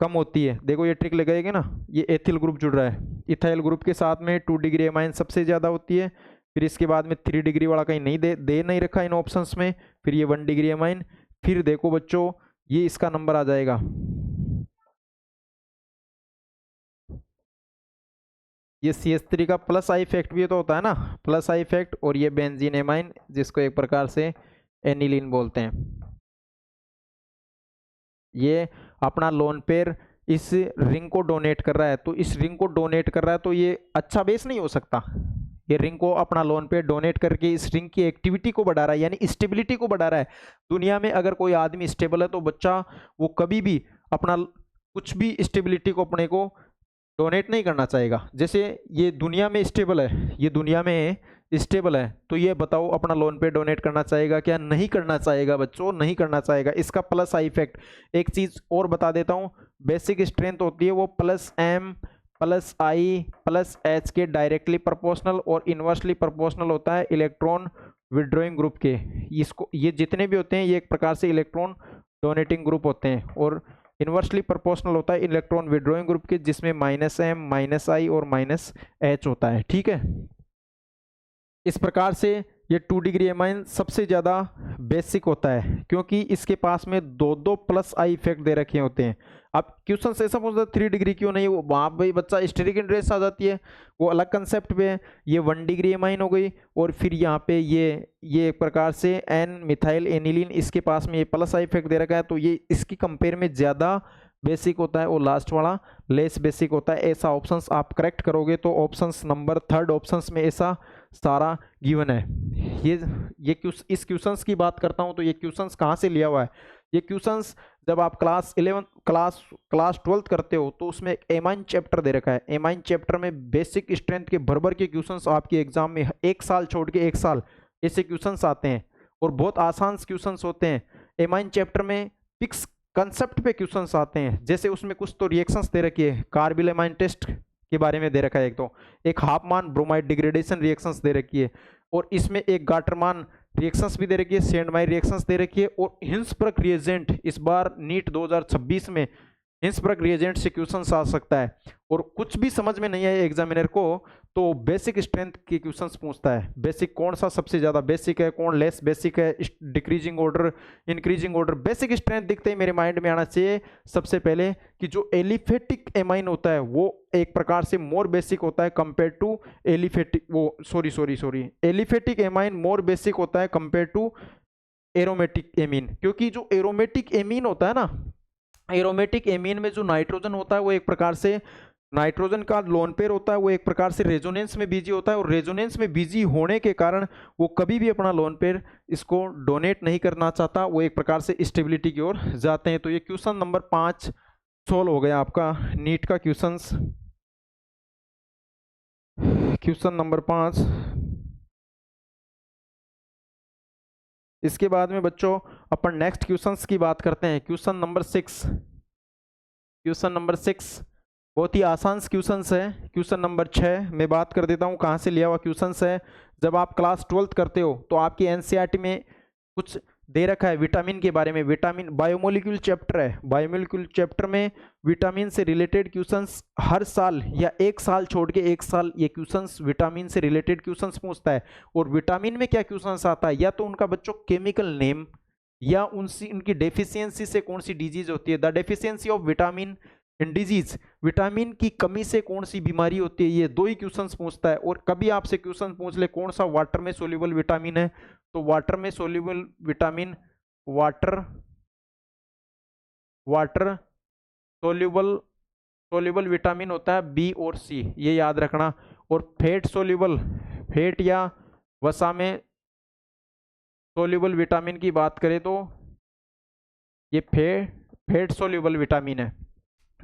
कम होती है। देखो ये ट्रिक लगाएगी ना, ये एथिल ग्रुप जुड़ रहा है, इथाइल ग्रुप के साथ में 2 डिग्री एमाइन सबसे ज़्यादा होती है। फिर इसके बाद में 3 डिग्री वाला कहीं नहीं दे नहीं रखा इन ऑप्शंस में, फिर ये 1 डिग्री एमाइन। फिर देखो बच्चों ये इसका नंबर आ जाएगा, ये CH3 का प्लस आई इफेक्ट भी तो होता है ना, प्लस आई इफेक्ट। और ये बेंजीन एमाइन जिसको एक प्रकार से एनिलीन बोलते हैं। ये अपना लोन पेयर इस रिंग को डोनेट कर रहा है, तो इस रिंग को डोनेट कर रहा है तो ये अच्छा बेस नहीं हो सकता। ये रिंग को अपना लोन पेयर डोनेट करके इस रिंग की एक्टिविटी को बढ़ा रहा है, यानी स्टेबिलिटी को बढ़ा रहा है। दुनिया में अगर कोई आदमी स्टेबल है तो बच्चा वो कभी भी अपना कुछ भी स्टेबिलिटी को अपने को डोनेट नहीं करना चाहेगा। जैसे ये दुनिया में स्टेबल है, ये दुनिया में स्टेबल है, तो ये बताओ अपना लोन पे डोनेट करना चाहेगा क्या? नहीं करना चाहेगा बच्चों, नहीं करना चाहेगा। इसका प्लस आई इफेक्ट, एक चीज और बता देता हूँ, बेसिक स्ट्रेंथ होती है वो प्लस एम प्लस आई प्लस एच के डायरेक्टली प्रोपोर्शनल और इनवर्सली प्रोपोर्शनल होता है इलेक्ट्रॉन विड्रॉइंग ग्रुप के। इसको ये जितने भी होते हैं ये एक प्रकार से इलेक्ट्रॉन डोनेटिंग ग्रुप होते हैं, और इनवर्सली प्रोपोर्शनल होता है इलेक्ट्रॉन विड्रॉइंग ग्रुप के, जिसमें माइनस एम माइनस आई और माइनस एच होता है, ठीक है। इस प्रकार से ये 2 डिग्री एमाइन सबसे ज़्यादा बेसिक होता है, क्योंकि इसके पास में दो दो प्लस आई इफेक्ट दे रखे होते हैं। अब क्वेश्चन से ऐसा पूछता है 3 डिग्री क्यों नहीं, वो वहाँ भाई बच्चा स्टेरिक इंटरेस्ट आ जाती है, वो अलग कंसेप्ट पे है। ये 1 डिग्री एमाइन हो गई, और फिर यहाँ पे ये एक प्रकार से एन मिथाइल एनिलीन, इसके पास में ये प्लस आई इफेक्ट दे रखा है, तो ये इसकी कंपेयर में ज़्यादा बेसिक होता है, और लास्ट वाला लेस बेसिक होता है। ऐसा ऑप्शंस आप करेक्ट करोगे तो ऑप्शंस नंबर 3 ऑप्शंस में ऐसा सारा गिवन है। ये इस क्वेश्चंस की बात करता हूं तो ये क्वेश्चंस कहाँ से लिया हुआ है? ये क्वेश्चंस जब आप क्लास 12th करते हो तो उसमें एमाइन चैप्टर दे रखा है। एमाइन चैप्टर में बेसिक स्ट्रेंथ के भर के क्वेश्चंस आपके एग्जाम में 1 साल छोड़ के 1 साल ऐसे क्वेश्चंस आते हैं और बहुत आसान क्वेश्चंस होते हैं। एमाइन चैप्टर में फिक्स कंसेप्ट पे क्वेश्चंस आते हैं, जैसे उसमें कुछ तो रिएक्शंस दे रखी है, कार्बिल एमाइन टेस्ट के बारे में दे रखा है, एक हाफमान ब्रोमाइड डिग्रेडेशन रिएक्शंस दे रखी है, और इसमें एक गाटरमान रिएक्शंस भी दे रखी है, सेंडमाइर रिएक्शंस दे रखी है, और हिंसबर्ग रिएजेंट इस बार नीट 2026 में हिंसबर्ग रिएजेंट से क्वेश्चंस आ सकता है। और कुछ भी समझ में नहीं आए एग्जामिनर को तो बेसिक स्ट्रेंथ के क्वेश्चंस पूछता है, बेसिक कौन सा सबसे ज्यादा बेसिक है, कौन लेस बेसिक है, decreasing order, increasing order. Basic strength दिखते ही मेरे माइंड में आना चाहिए सबसे पहले कि जो एलिफेटिक एमाइन होता है वो एक प्रकार से मोर बेसिक होता है कंपेयर टू एलिफेटिक, वो सॉरी एलिफेटिक एमाइन मोर बेसिक होता है कंपेयर टू एरोमेटिक एमीन, क्योंकि जो एरोमेटिक एमीन होता है ना, एरोमेटिक एमीन में जो नाइट्रोजन होता है वो एक प्रकार से नाइट्रोजन का लोन पेयर होता है, वो एक प्रकार से रेजोनेंस में बिजी होता है, और रेजोनेंस में बिजी होने के कारण वो कभी भी अपना लोन पेयर इसको डोनेट नहीं करना चाहता, वो एक प्रकार से स्टेबिलिटी की ओर जाते हैं। तो ये क्वेश्चन नंबर 5 सोल्व हो गया आपका नीट का क्वेश्चन नंबर 5। इसके बाद में बच्चों अपन नेक्स्ट क्वेश्चंस की बात करते हैं। क्वेश्चन नंबर 6 बहुत ही आसान क्वेश्चंस है। क्वेश्चन नंबर 6 मैं बात कर देता हूं कहां से लिया हुआ क्वेश्चंस है। जब आप क्लास 12th करते हो तो आपकी एनसीईआरटी में कुछ दे रखा है विटामिन के बारे में, विटामिन बायोमोलिक्यूल चैप्टर है, बायोमोलिक्यूल चैप्टर में विटामिन से रिलेटेड क्वेश्चंस हर साल या एक साल छोड़ के एक साल ये क्वेश्चंस विटामिन से रिलेटेड क्वेश्चंस पूछता है। और विटामिन में क्या क्वेश्चंस आता है, या तो उनका बच्चों केमिकल नेम, या उनकी डेफिशिएंसी से कौन सी डिजीज होती है, the deficiency of vitamin in disease, vitamin की कमी से कौन सी बीमारी होती है, ये 2 ही क्वेश्चंस पूछता है। और कभी आपसे क्वेश्चन पूछ ले कौन सा वाटर में सोल्यूबल विटामिन है, तो वाटर में soluble vitamin water soluble vitamin होता है बी और सी, ये याद रखना। और फैट सोल्यूबल, फैट या वसा में सोल्यूबल विटामिन की बात करें तो ये फैट सोल्यूबल विटामिन है,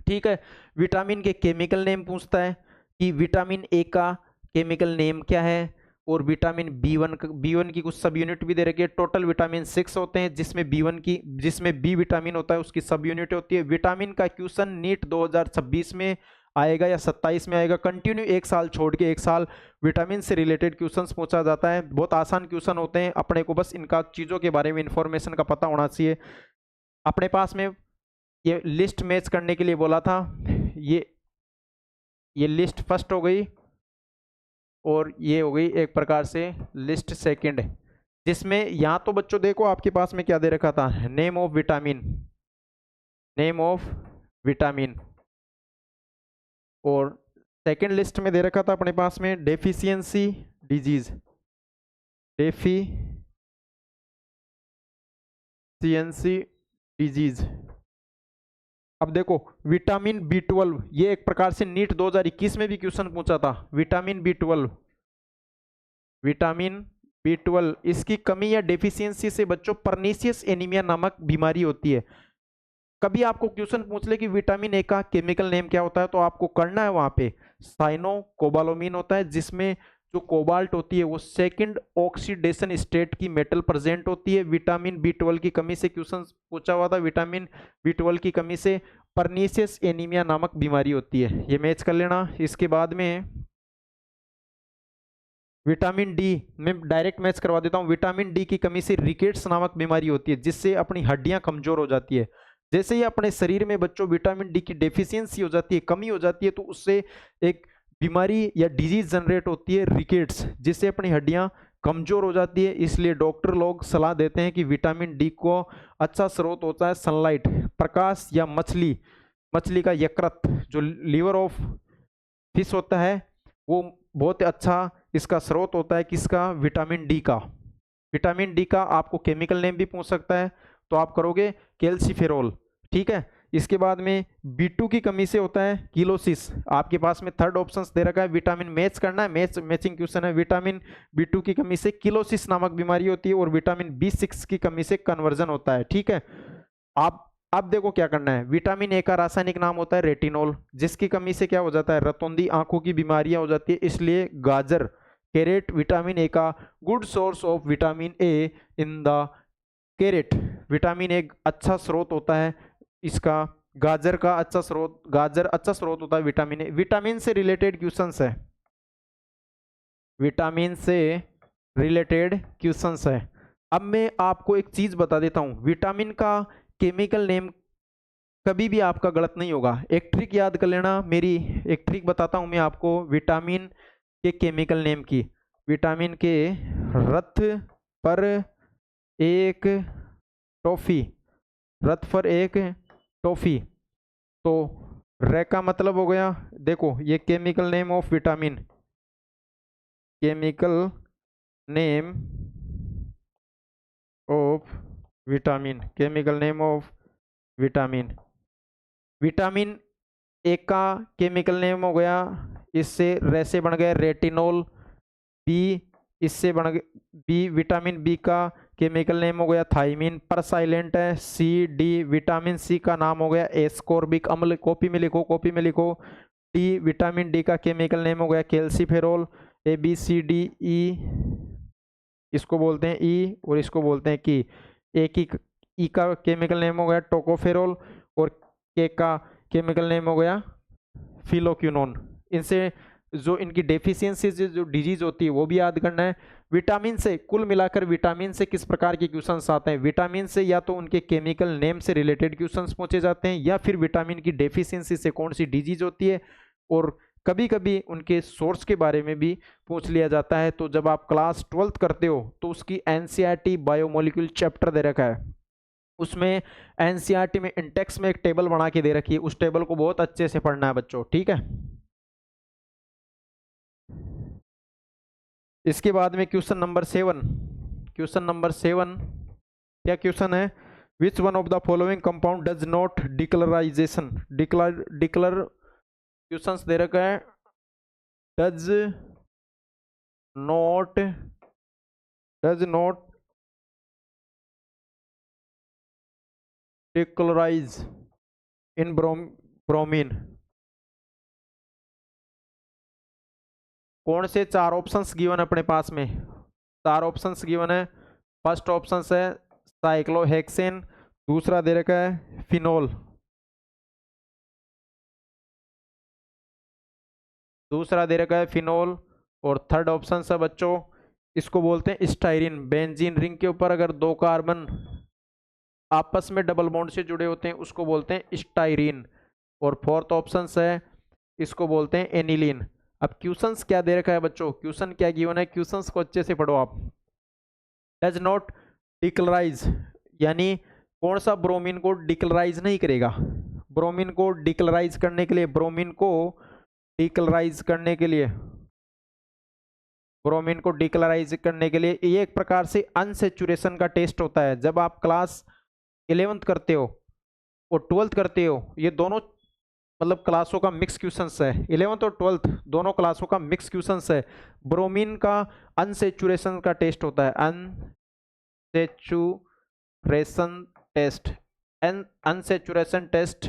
ठीक है। विटामिन के केमिकल नेम पूछता है कि विटामिन ए का केमिकल नेम क्या है, और विटामिन बी1 की कुछ सब यूनिट भी दे रखी है। टोटल विटामिन 6 होते हैं, जिसमें बी विटामिन होता है उसकी सब यूनिट होती है। विटामिन का क्वेश्चन नीट 2026 में आएगा या 27 में आएगा, कंटिन्यू एक साल छोड़ के एक साल विटामिन से रिलेटेड क्वेश्चंस पूछा जाता है। बहुत आसान क्वेश्चन होते हैं, अपने को बस इनका चीज़ों के बारे में इंफॉर्मेशन का पता होना चाहिए। अपने पास में ये लिस्ट मैच करने के लिए बोला था, ये लिस्ट फर्स्ट हो गई और ये हो गई एक प्रकार से लिस्ट सेकंड, जिसमें यहाँ तो बच्चों देखो आपके पास में क्या दे रखा था, नेम ऑफ विटामिन, और सेकंड लिस्ट में दे रखा था अपने पास में डेफिशिएंसी डिजीज। अब देखो विटामिन B12, ये एक प्रकार से नीट 2021 में भी क्वेश्चन पूछा था। विटामिन B12 इसकी कमी या डेफिशिएंसी से बच्चों परनीसियस एनीमिया नामक बीमारी होती है। कभी आपको क्वेश्चन पूछ ले कि विटामिन ए का केमिकल नेम क्या होता है, तो आपको करना है वहां पे साइनोकोबालामिन होता है, जिसमें जो कोबाल्ट होती है वो सेकंड ऑक्सीडेशन स्टेट की मेटल प्रेजेंट होती है। विटामिन B12 की कमी से क्वेश्चन पूछा हुआ था, विटामिन B12 की कमी से परनीसियस एनीमिया नामक बीमारी होती है, ये मैच कर लेना। इसके बाद में विटामिन डी में डायरेक्ट मैच करवा देता हूं, विटामिन डी की कमी से रिकेट्स नामक बीमारी होती है, जिससे अपनी हड्डियां कमजोर हो जाती है। जैसे ही अपने शरीर में बच्चों विटामिन डी की डेफिशिएंसी हो जाती है, कमी हो जाती है, तो उससे एक बीमारी या डिजीज जनरेट होती है रिकेट्स, जिससे अपनी हड्डियां कमजोर हो जाती है। इसलिए डॉक्टर लोग सलाह देते हैं कि विटामिन डी को अच्छा स्रोत होता है सनलाइट, प्रकाश, या मछली का यकृत, जो लीवर ऑफ फिश होता है, वो बहुत अच्छा इसका स्रोत होता है किसका, विटामिन डी का। विटामिन डी का आपको केमिकल नेम भी पूछ सकता है, तो आप करोगे कैल्सीफेरोल, ठीक है। इसके बाद में B2 की कमी से होता है किलोसिस, आपके पास में थर्ड ऑप्शन दे रखा है, विटामिन मैच करना है, मैचिंग क्वेश्चन है। विटामिन B2 की कमी से किलोसिस नामक बीमारी होती है, और विटामिन B6 की कमी से कन्वर्जन होता है, ठीक है। अब देखो क्या करना है, विटामिन ए का रासायनिक नाम होता है रेटिनोल, जिसकी कमी से क्या हो जाता है, रतौंधी आंखों की बीमारियां हो जाती है। इसलिए गाजर कैरेट विटामिन ए का good source of vitamin A in the carat. Vitamin A अच्छा स्रोत होता है इसका। गाजर का अच्छा स्रोत, गाजर अच्छा स्रोत होता है विटामिन ए। विटामिन से रिलेटेड क्वेश्चंस है, विटामिन से रिलेटेड क्वेश्चंस है। अब मैं आपको एक चीज बता देता हूं, विटामिन का केमिकल नेम कभी भी आपका गलत नहीं होगा। एक ट्रिक याद कर लेना, मेरी एक ट्रिक बताता हूं मैं आपको विटामिन के केमिकल नेम की। विटामिन के रथ पर एक टॉफी, रथ पर एक टॉफी, तो रे का मतलब हो गया, देखो ये chemical name of vitamin, chemical name of vitamin, chemical name of vitamin. Vitamin A का केमिकल नेम हो गया, इससे रे से बन गया रेटिनोल। बी, इससे बन गया बी, विटामिन बी का केमिकल नेम हो गया थाइमिन, पर साइलेंट है। सी डी, विटामिन सी का नाम हो गया एस्कॉर्बिक अम्ल, कॉपी में लिखो, कॉपी में लिखो। डी, विटामिन डी का केमिकल नेम हो गया calciferol. A B C D E, इसको बोलते हैं ई और इसको बोलते हैं की। ए की ई का केमिकल नेम हो गया टोकोफेरोल और के का केमिकल नेम हो गया फिलोक्विनोन। इनसे जो इनकी डेफिशिएंसीज जो डिजीज होती है वो भी याद करना है। विटामिन से, कुल मिलाकर विटामिन से किस प्रकार के क्वेश्चंस आते हैं, विटामिन से या तो उनके केमिकल नेम से रिलेटेड क्वेश्चंस पूछे जाते हैं या फिर विटामिन की डेफिशिएंसी से कौन सी डिजीज होती है, और कभी कभी उनके सोर्स के बारे में भी पूछ लिया जाता है। तो जब आप क्लास 12th करते हो तो उसकी एनसीईआरटी बायोमोलिक्यूल चैप्टर दे रखा है, उसमें एनसीईआरटी में इंडेक्स में एक टेबल बना के दे रखी है, उस टेबल को बहुत अच्छे से पढ़ना है बच्चों, ठीक है। इसके बाद में क्वेश्चन नंबर 7, क्वेश्चन नंबर 7 क्या क्वेश्चन है, which one of the following compound does not dechlorination, डिक्लर क्वेश्चंस दे रखा है, does not dechlorize in bromine. कौन से चार ऑप्शंस गिवन है अपने पास में, चार ऑप्शंस गिवन है। फर्स्ट ऑप्शन है साइक्लोहेक्सेन, दूसरा दे रखा है फिनोल, दूसरा दे रखा है फिनोल, और थर्ड ऑप्शन है बच्चों इसको बोलते हैं स्टाइरिन। बेंजीन रिंग के ऊपर अगर दो कार्बन आपस में डबल बॉन्ड से जुड़े होते हैं उसको बोलते हैं स्टाइरिन। और फोर्थ ऑप्शन है इसको बोलते हैं एनिलीन। अब क्वेश्चंस क्या दे रखा है बच्चों, क्वेश्चन क्या गिवन है, क्वेश्चंस को अच्छे से पढ़ो आप। डज नॉट डिक्लराइज यानी कौन सा ब्रोमीन को डिक्लराइज नहीं करेगा, ब्रोमीन को डिक्लराइज करने के लिए, ब्रोमीन को डिक्लराइज करने के लिए, ब्रोमीन को डिक्लराइज करने के लिए ये एक प्रकार से अनसेचुरेशन का टेस्ट होता है। जब आप क्लास 11th करते हो और 12th करते हो, ये दोनों मतलब क्लासों का मिक्स क्वेश्चंस है, 11th और 12th दोनों क्लासों का मिक्स क्वेश्चंस है। ब्रोमीन का अनसेचुरेशन का टेस्ट होता है, unsaturation test, unsaturation test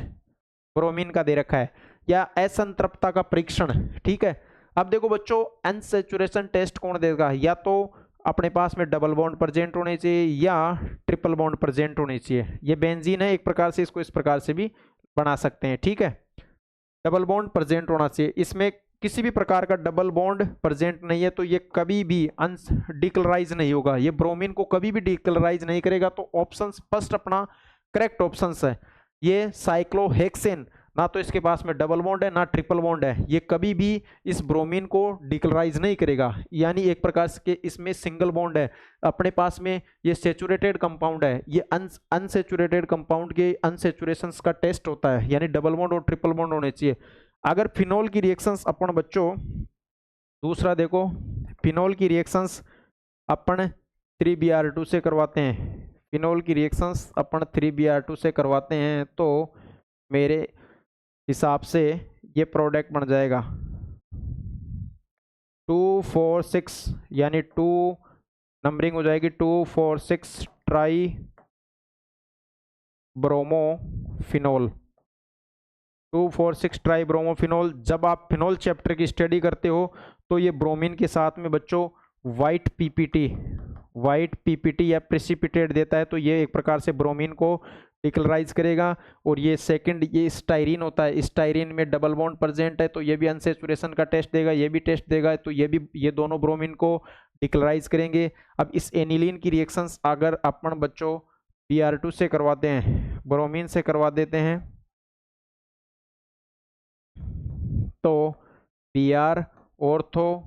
bromine का दे रखा है, या असंतृप्तता का परीक्षण, ठीक है। अब देखो बच्चों अनसेचुरेशन टेस्ट कौन देगा, या तो अपने पास में डबल बॉन्ड प्रेजेंट होने चाहिए या ट्रिपल बॉन्ड प्रेजेंट होने चाहिए। ये बेंजीन है एक प्रकार से, इसको इस प्रकार से भी बना सकते हैं, ठीक है। डबल बॉन्ड प्रेजेंट होना चाहिए, इसमें किसी भी प्रकार का डबल बॉन्ड प्रेजेंट नहीं है तो ये कभी भी डिक्लराइज नहीं होगा, ये ब्रोमीन को कभी भी डिक्लराइज नहीं करेगा। तो ऑप्शन फर्स्ट अपना करेक्ट ऑप्शन है, ये साइक्लोहेक्सेन, ना तो इसके पास में डबल बॉन्ड है ना ट्रिपल बॉन्ड है, ये कभी भी इस ब्रोमीन को डिक्लराइज नहीं करेगा, यानी एक प्रकार से इसमें सिंगल बॉन्ड है। अपने पास में ये सेचुरेटेड कंपाउंड है, ये अनसेचुरेटेड कंपाउंड के अनसेचुरेशन का टेस्ट होता है, यानी डबल बॉन्ड और ट्रिपल बॉन्ड होने चाहिए। अगर फिनोल की रिएक्शंस अपन बच्चों दूसरा देखो, फिनोल की रिएक्शंस अपन 3Br2 से करवाते हैं, फिनोल की रिएक्शंस अपन 3Br2 से करवाते हैं, तो मेरे हिसाब से ये प्रोडक्ट बन जाएगा 2,4,6 यानी 2 नंबरिंग हो जाएगी 2,4,6 ट्राई ब्रोमोफिनोल, 2,4,6 ट्राई ब्रोमोफिनोल। जब आप फिनोल चैप्टर की स्टडी करते हो तो ये ब्रोमीन के साथ में बच्चों वाइट पीपीटी या प्रेसिपिटेट देता है, तो ये एक प्रकार से ब्रोमीन को डिक्लोराइज करेगा। और ये सेकंड, ये स्टाइरिन होता है, स्टाइरिन में डबल बॉन्ड प्रेजेंट है, तो ये भी अनसैचुरेशन का टेस्ट देगा, ये भी टेस्ट देगा, तो ये दोनों ब्रोमीन को डिक्लोराइज करेंगे। अब इस एनिलीन की रिएक्शंस अगर अपन बच्चों Br2 से करवाते हैं, ब्रोमीन से करवा देते हैं, तो Br ऑर्थो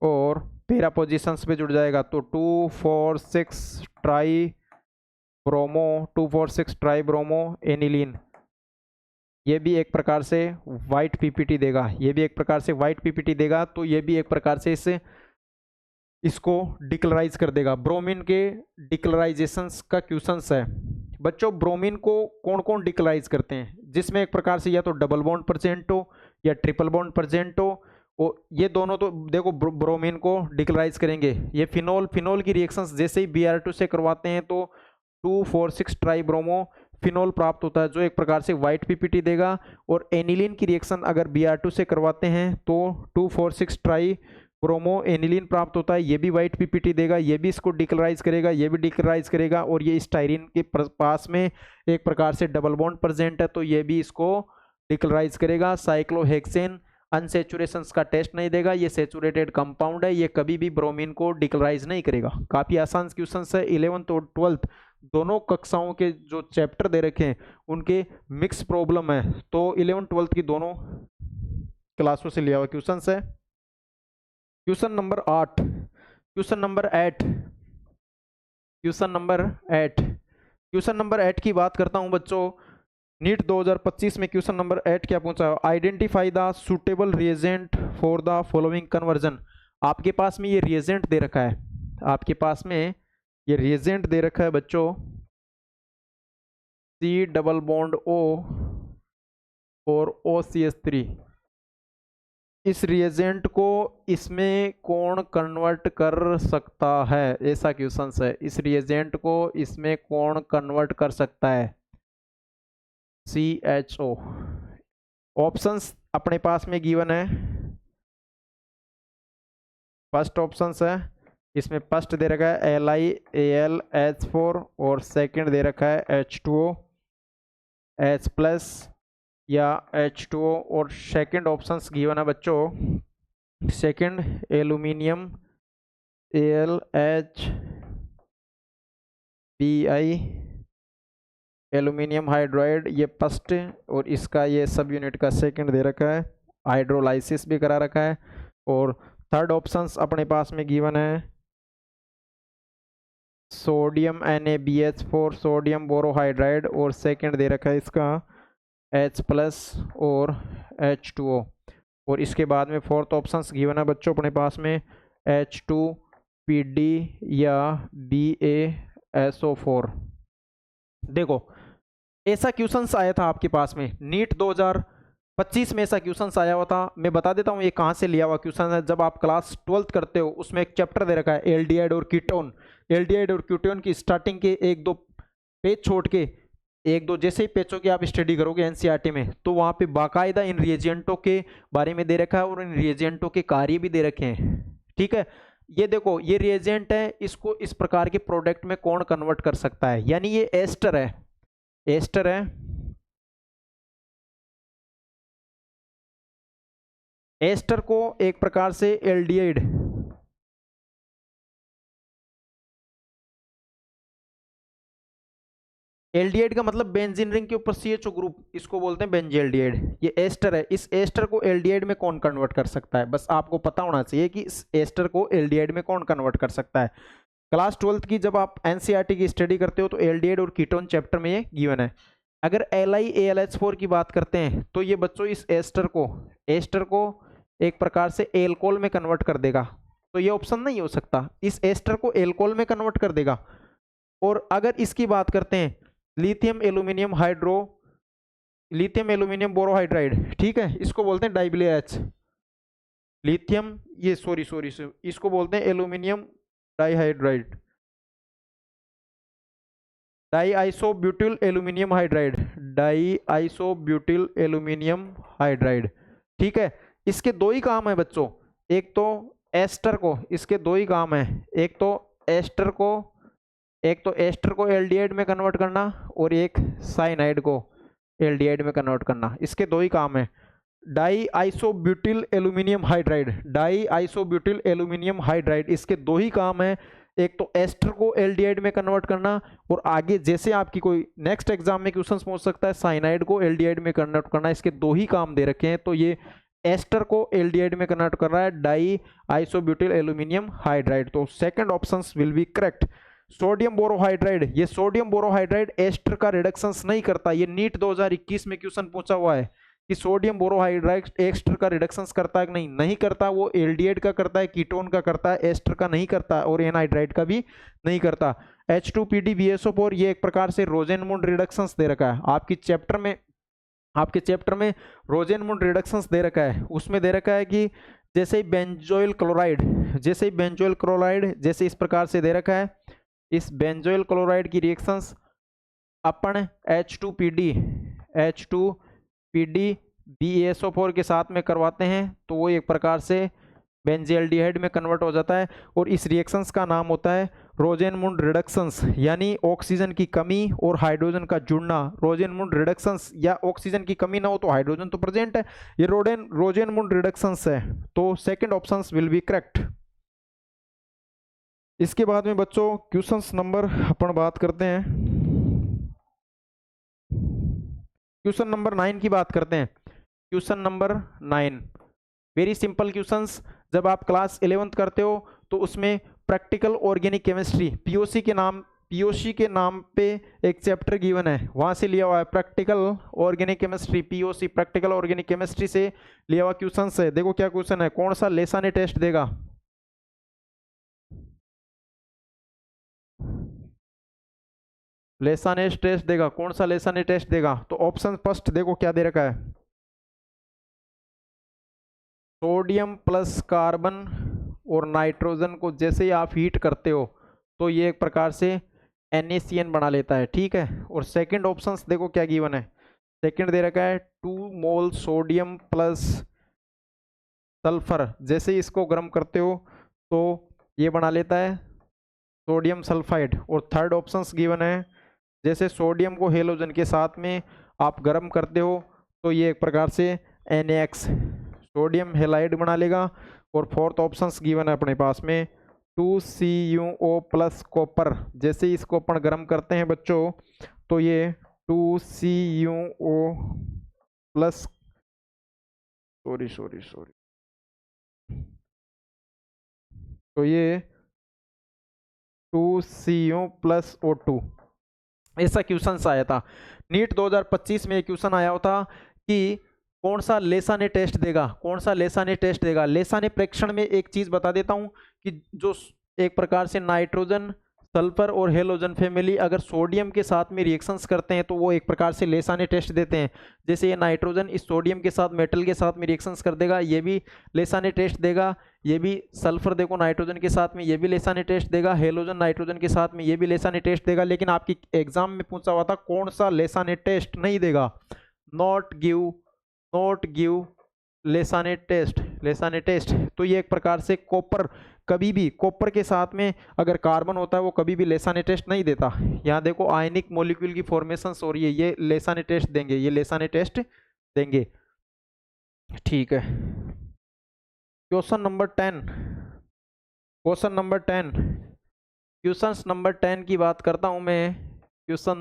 और पैरा पोजिशंस पे जुड़ जाएगा, तो 2,4,6 try bromo, 2,4,6 try bromo aniline, ये भी एक प्रकार से वाइट पीपीटी देगा, ये भी एक प्रकार से वाइट पीपीटी देगा, तो ये भी एक प्रकार से इसको डिक्लोराइज कर देगा। ब्रोमीन के डिक्लोराइजेशंस का क्वेश्चंस है बच्चों। ब्रोमीन को कौन कौन डिक्लोराइज करते हैं, जिसमें एक प्रकार से या तो डबल बॉन्ड प्रेजेंट हो या ट्रिपल बॉन्ड प्रेजेंट हो, ये दोनों तो देखो ब्रोमीन को डिक्लोराइज करेंगे। ये फिनोल की रिएक्शंस जैसे ही Br2 से करवाते हैं तो 2,4,6 ट्राई ब्रोमो फिनोल प्राप्त होता है, जो एक प्रकार से व्हाइट पीपीटी देगा। और एनिलीन की रिएक्शन अगर Br2 से करवाते हैं तो 2,4,6 ट्राई ब्रोमो एनिलीन प्राप्त होता है, ये भी व्हाइट पीपीटी देगा, ये भी इसको डिक्लोराइज करेगा, ये भी डिक्लोराइज करेगा। और ये स्टाइरिन के पास में एक प्रकार से डबल बॉन्ड प्रेजेंट है, तो ये भी इसको डिक्लोराइज करेगा। साइक्लोहेक्सेन अनसेचुरेशन का टेस्ट नहीं देगा, ये सेचुरेटेड कंपाउंड है, ये कभी भी ब्रोमीन को डिक्लोराइज नहीं करेगा। काफी आसान क्वेश्चन है। 11th और 12th दोनों कक्षाओं के जो चैप्टर दे रखे हैं उनके मिक्स प्रॉब्लम है, तो 11th 12th की दोनों क्लासों से लिया हुआ क्वेश्चन है। क्वेश्चन नंबर 8, क्वेश्चन नंबर 8 की बात करता हूं बच्चों। नीट 2025 में क्वेश्चन नंबर 8 क्या पूछा है, identify the suitable reagent for the following conversion. आपके पास में ये रिएजेंट दे रखा है, आपके पास में ये रिएजेंट दे रखा है बच्चों, C डबल बॉन्ड O और OCH3। इस रिएजेंट को इसमें कौन कन्वर्ट कर सकता है, ऐसा क्वेश्चन है। इस रिएजेंट को इसमें कौन कन्वर्ट कर सकता है, CHO। ऑप्शंस अपने पास में गिवन है। फर्स्ट ऑप्शंस है, इसमें फर्स्ट दे रखा है LiAlH4 और सेकंड दे रखा है H2O H+ या H2O। और सेकंड ऑप्शंस गिवन है बच्चों, second aluminium AlHBi aluminium hydride, ये फर्स्ट, और इसका ये सब यूनिट का सेकंड दे रखा है, हाइड्रोलाइसिस भी करा रखा है। और थर्ड ऑप्शंस अपने पास में गिवन है सोडियम NaBH4 सोडियम बोरोहाइड्राइड, और सेकंड दे रखा है इसका H+ और H2O। और इसके बाद में फोर्थ ऑप्शंस गिवन है बच्चों अपने पास में H2PD या BaSO4। देखो ऐसा क्वेश्चंस आया था आपके पास में नीट 2025 में, ऐसा क्वेश्चंस आया हुआ था। मैं बता देता हूँ ये कहाँ से लिया हुआ क्वेश्चन है। जब आप क्लास 12th करते हो उसमें एक चैप्टर दे रखा है एल्डिहाइड और कीटोन। एल्डिहाइड और कीटोन की स्टार्टिंग के 1-2 पेज छोड़ के, 1-2 जैसे ही पेजों की आप स्टडी करोगे एनसीईआरटी में, तो वहाँ पे बाकायदा इन रिएजेंटों के बारे में दे रखा है और इन रिएजेंटों के कार्य भी दे रखे हैं। ठीक है, ये देखो ये रिएजेंट है, इसको इस प्रकार के प्रोडक्ट में कौन कन्वर्ट कर सकता है, यानी ये एस्टर है, एस्टर है, एस्टर को एक प्रकार से एल्डिहाइड, एल्डिहाइड का मतलब बेंजीन रिंग के ऊपर CHO ग्रुप, इसको बोलते हैं बेंजील्डिहाइड। ये एस्टर है, इस एस्टर को एल्डिहाइड में कौन कन्वर्ट कर सकता है, बस आपको पता होना चाहिए कि इस एस्टर को एल्डिहाइड में कौन कन्वर्ट कर सकता है। क्लास 12th की जब आप एनसीईआरटी की स्टडी करते हो तो एल्डिहाइड और कीटोन चैप्टर में ये गिवन है। अगर LiAlH4 की बात करते हैं तो ये बच्चों इस एस्टर को एक प्रकार से एल्कोहल में कन्वर्ट कर देगा, तो ये ऑप्शन नहीं हो सकता, इस एस्टर को एल्कोहल में कन्वर्ट कर देगा। और अगर इसकी बात करते हैं लिथियम एल्यूमिनियम बोरोहाइड्राइड, ठीक है, इसको बोलते हैं डाइबिलेएच, लिथियम ये सॉरी इसको बोलते हैं एल्यूमिनियम डाइहाइड्राइड, डाईआइसोब्यूटिल एल्यूमिनियम हाइड्राइड, ठीक है। इसके दो ही काम है बच्चों, एक तो एस्टर को, इसके दो ही काम है, एक तो एस्टर को, एक तो एस्टर को एल्डिहाइड में कन्वर्ट करना और एक साइनाइड को एल्डिहाइड में कन्वर्ट करना, इसके दो ही काम है। Di isobutyl aluminium hydride, di isobutyl aluminium hydride, इसके दो ही काम है, एक तो एस्टर को एल्डिहाइड में कन्वर्ट करना और आगे जैसे आपकी कोई नेक्स्ट एग्जाम में क्वेश्चन पूछ सकता है साइनाइड को एल्डिहाइड में कन्वर्ट करना, इसके दो ही काम दे रखे हैं। तो ये एस्टर को एल्डिहाइड में कन्वर्ट कर रहा है डाई आइसोब्यूटिल एल्यूमिनियम हाइड्राइड, तो second option will be correct. Sodium borohydride, ये सोडियम बोरोहाइड्राइड एस्टर का रिडक्शंस नहीं करता, ये नीट 2021 में क्वेश्चन पूछा हुआ है कि सोडियम बोरोहाइड्राइड एस्टर का रिडक्शंस करता है कि नहीं, नहीं करता, वो एल्डिहाइड का करता है, कीटोन का करता है, एस्टर का नहीं करता और एनहाइड्राइड का भी नहीं करता। H2PdBSO4 ये एक प्रकार से रोजेनमुंड रिडक्शंस दे रखा है आपके चैप्टर में रोजेनमुंड रिडक्शंस दे रखा है, उसमें दे रखा है कि जैसे ही बेंजोइल क्लोराइड, जैसे इस प्रकार से दे रखा है, इस बेंजोइल क्लोराइड की रिएक्शंस अपन H2PdBSO4 के साथ में करवाते हैं तो वो एक प्रकार से बेंजील्डिहाइड में कन्वर्ट हो जाता है और इस रिएक्शंस का नाम होता है रोजेनमुंड रिडक्शंस, यानी ऑक्सीजन की कमी और हाइड्रोजन का जुड़ना। रोजेनमुंड रिडक्शंस, या ऑक्सीजन की कमी ना हो तो हाइड्रोजन तो प्रेजेंट है, ये रोजेनमुंड रिडक्शंस है, तो second option will be correct. इसके बाद में बच्चों क्वेश्चंस नंबर अपन बात करते हैं, क्वेश्चन नंबर 9 की बात करते हैं। Question number 9 very simple questions, जब आप क्लास 11th करते हो तो उसमें प्रैक्टिकल ऑर्गेनिक केमिस्ट्री पीओसी के नाम पे एक चैप्टर गिवन है, वहां से लिया हुआ है practical organic chemistry, POC practical organic chemistry से लिया हुआ क्वेश्चन है। देखो क्या क्वेश्चन है, कौन सा लेसाने टेस्ट देगा, लेसानेस टेस्ट देगा, कौन सा लेसाने टेस्ट देगा? तो ऑप्शन फर्स्ट देखो क्या दे रखा है, सोडियम प्लस कार्बन और नाइट्रोजन को जैसे ही आप हीट करते हो तो ये एक प्रकार से NaCN बना लेता है, ठीक है। और सेकंड ऑप्शन देखो क्या गिवन है, सेकंड दे रखा है 2 मोल सोडियम प्लस सल्फर, जैसे ही इसको गर्म करते हो तो ये बना लेता है सोडियम सल्फाइड। और थर्ड ऑप्शन गिवन है जैसे सोडियम को हेलोजन के साथ में आप गर्म करते हो तो ये एक प्रकार से NaX सोडियम हेलाइड बना लेगा। और फोर्थ ऑप्शन गिवन है अपने पास में 2CuO प्लस कॉपर, जैसे इसको अपन गर्म करते हैं बच्चों तो ये 2CuO प्लस सॉरी तो ये 2Cu प्लस O2, ऐसा क्वेश्चन आया था नीट 2025 में। क्वेश्चन आया होता कि कौन सा लेसाने टेस्ट देगा, कौन सा लेसाने टेस्ट देगा। लेसाने प्रेक्षण में एक चीज बता देता हूं कि जो एक प्रकार से नाइट्रोजन, सल्फर और हेलोजन फैमिली अगर सोडियम के साथ में रिएक्शंस करते हैं तो वो एक प्रकार से लेसाने टेस्ट देते हैं। जैसे ये नाइट्रोजन इस सोडियम के साथ मेटल के साथ में रिएक्शंस कर देगा, ये भी लेसाने टेस्ट देगा। ये भी सल्फर देखो नाइट्रोजन के साथ में ये भी लेसाने टेस्ट देगा, हेलोजन नाइट्रोजन के साथ में ये भी लेसाने टेस्ट देगा। लेकिन आपकी एग्जाम में पूछा हुआ था कौन सा लेसाने टेस्ट नहीं देगा, नॉट गिव लेसाने टेस्ट। तो ये एक प्रकार से कॉपर, कभी भी कॉपर के साथ में अगर कार्बन होता है वो कभी भी लेसाने टेस्ट नहीं देता। यहाँ देखो आयनिक मॉलिक्यूल की फॉर्मेशन हो रही है, ये लेसाने टेस्ट देंगे, ये लेसाने टेस्ट देंगे, ठीक है। क्वेश्चन नंबर 10, क्वेश्चन नंबर 10 की बात करता हूं मैं। क्वेश्चन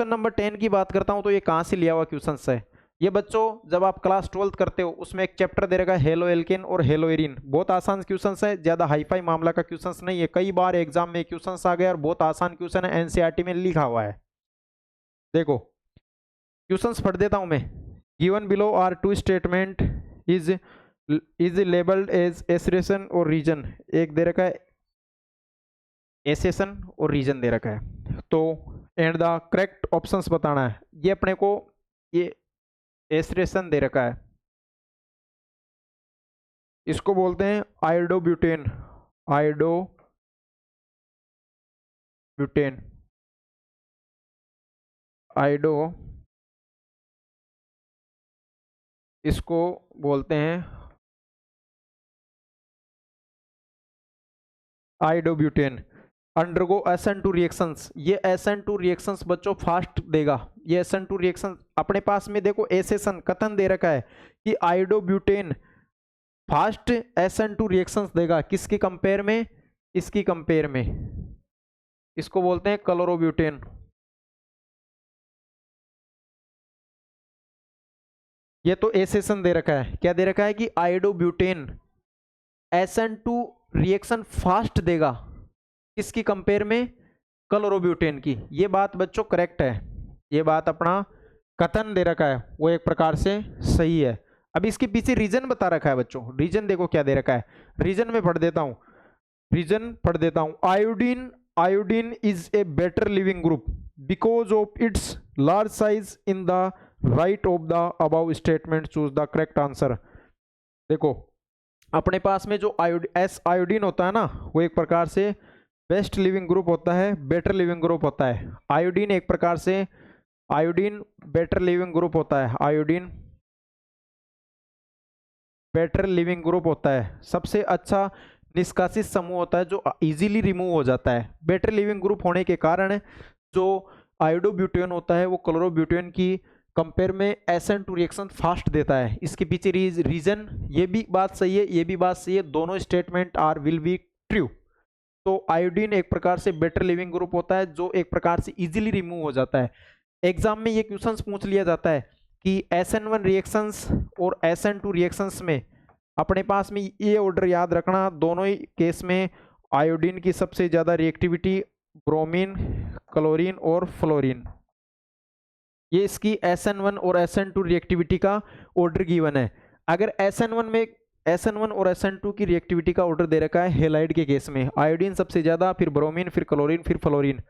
नंबर 10 की बात करता हूं तो ये कहां से लिया हुआ क्वेश्चन है। ये बच्चों जब आप क्लास 12th करते हो उसमें एक चैप्टर दे रखा है हेलो एल्केन और हेलो एरिन, बहुत आसान क्वेश्चन है, ज्यादा हाईफाई मामला का क्वेश्चन नहीं है, कई बार एग्जाम में क्वेश्चन आ गए और बहुत आसान क्वेश्चन है, एनसीईआरटी में लिखा हुआ है। देखो क्वेश्चन पढ़ देता हूं मैं। Given below are two statement is labelled as assertion और रीजन, एक दे रखा है एसेशन और रीजन दे रखा है, तो एंड द करेक्ट ऑप्शंस बताना है। ये अपने को ये एसरेशन दे रखा है, इसको बोलते हैं आयोडोब्यूटेन, आयोडो इसको बोलते हैं आइडोब्यूटेन। अंडरगो SN2 रिएक्शंस, ये SN2 रिएक्शंस बच्चों फास्ट देगा। ये SN2 रिएक्शन अपने पास में देखो एसेशन कथन दे रखा है कि आइडोब्यूटेन फास्ट SN2 रिएक्शंस देगा, किसकी कंपेयर में, इसकी कंपेयर में। इसको बोलते हैं क्लोरोब्यूटेन। ये तो एसेशन दे रखा है, क्या दे रखा है कि आइडोब्यूटेन SN2 रिएक्शन फास्ट देगा, किसकी कंपेयर में, क्लोरोब्यूटेन की। ये बात बच्चों करेक्ट है, ये बात अपना कथन दे रखा है वो एक प्रकार से सही है। अब इसके पीछे रीजन बता रखा है बच्चों, रीजन देखो क्या दे रखा है, रीजन में पढ़ देता हूं, रीजन पढ़ देता हूं। Iodine, iodine is a better leaving group because of its large size in the right of the above statement, choose the correct answer. देखो अपने पास में जो आयोडीन होता है ना, वो एक प्रकार से बेस्ट लिविंग ग्रुप होता है, बेटर लिविंग ग्रुप होता है। आयोडीन एक प्रकार से, आयोडीन बेटर लिविंग ग्रुप होता है, आयोडीन बेटर लिविंग ग्रुप होता है, सबसे अच्छा निष्कासित समूह होता है जो इजीली रिमूव हो जाता है। बेटर लिविंग ग्रुप होने के कारण जो आयोडोब्यूटेन होता है वो क्लोरोब्यूटेन की कंपेयर में SN2 रिएक्शन फास्ट देता है। इसके पीछे रीजन, ये भी बात सही है, ये भी बात सही है, दोनों statement are will be true. तो आयोडीन एक प्रकार से बेटर लिविंग ग्रुप होता है जो एक प्रकार से इजीली रिमूव हो जाता है। एग्जाम में ये क्वेश्चंस पूछ लिया जाता है कि SN1 रिएक्शंस और SN2 रिएक्शंस में अपने पास में ये ऑर्डर याद रखना, दोनों ही केस में आयोडीन की सबसे ज़्यादा रिएक्टिविटी ब्रोमीन, क्लोरीन और फ्लोरीन, ये इसकी SN1 और SN2 रिएक्टिविटी का ऑर्डर गिवन है। अगर SN1 और SN2 की रिएक्टिविटी का ऑर्डर दे रखा है हेलाइड के केस में, आयोडीन सबसे ज़्यादा, फिर ब्रोमीन, फिर क्लोरीन, फिर फ्लोरीन।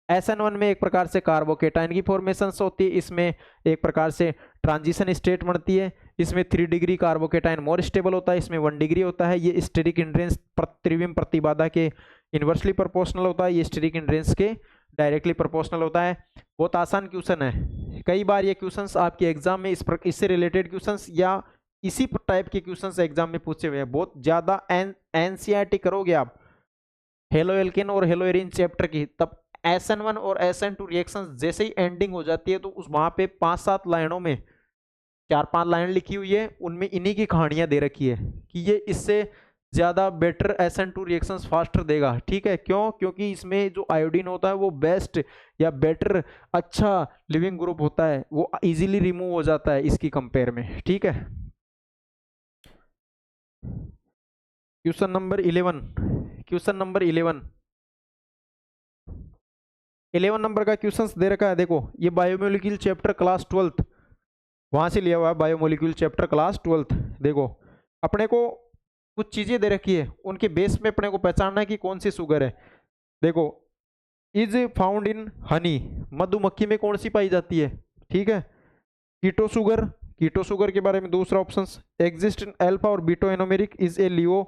SN1 में एक प्रकार से कार्बोकेटाइन की फॉर्मेशन होती है, इसमें एक प्रकार से ट्रांजिशन स्टेट बनती है, इसमें 3 डिग्री कार्बोकेटाइन मोर स्टेबल होता है, इसमें 1 डिग्री होता है। ये स्टेरिक हिंड्रेंस त्रिविम प्रतिबाधा के इन्वर्सली प्रोपोर्शनल होता है, ये स्टेरिक हिंड्रेंस के डायरेक्टली प्रोपोर्शनल होता है। बहुत आसान क्वेश्चन है, कई बार ये क्वेश्चंस आपके एग्जाम में इससे रिलेटेड क्वेश्चंस या इसी टाइप के क्वेश्चंस एग्जाम में पूछे हुए हैं। बहुत ज्यादा एनसीईआरटी करोगे आप हेलो एल्केन और हेलो एरिन चैप्टर की, तब SN1 और SN2 रिएक्शंस जैसे ही एंडिंग हो जाती है तो उस वहां पे 5-7 लाइनों में 4-5 लाइन लिखी हुई है, उनमें इन्हीं की कहानियां दे रखी है कि ये इससे ज्यादा बेटर SN2 रिएक्शंस फास्टर देगा। ठीक है, क्यों? क्योंकि इसमें जो आयोडीन होता है वो बेस्ट या बेटर अच्छा लिविंग ग्रुप होता है, वो इजीली रिमूव हो जाता है इसकी कंपेयर में। ठीक है, question number 11, question number 11 number का क्वेश्चन दे रखा है। देखो ये बायोमोलिक्यूल चैप्टर क्लास 12th वहां से लिया हुआ है, बायोमोलिक्यूल चैप्टर क्लास 12th। देखो अपने को कुछ चीजें दे रखी है, उनके बेस में अपने को पहचानना है कि कौन सी शुगर है। देखो इज फाउंड इन हनी, मधुमक्खी में कौन सी पाई जाती है। ठीक है, कीटो शुगर, कीटो शुगर के बारे में दूसरा ऑप्शन, एग्जिस्ट इन अल्फा और beta anomeric, is a Leo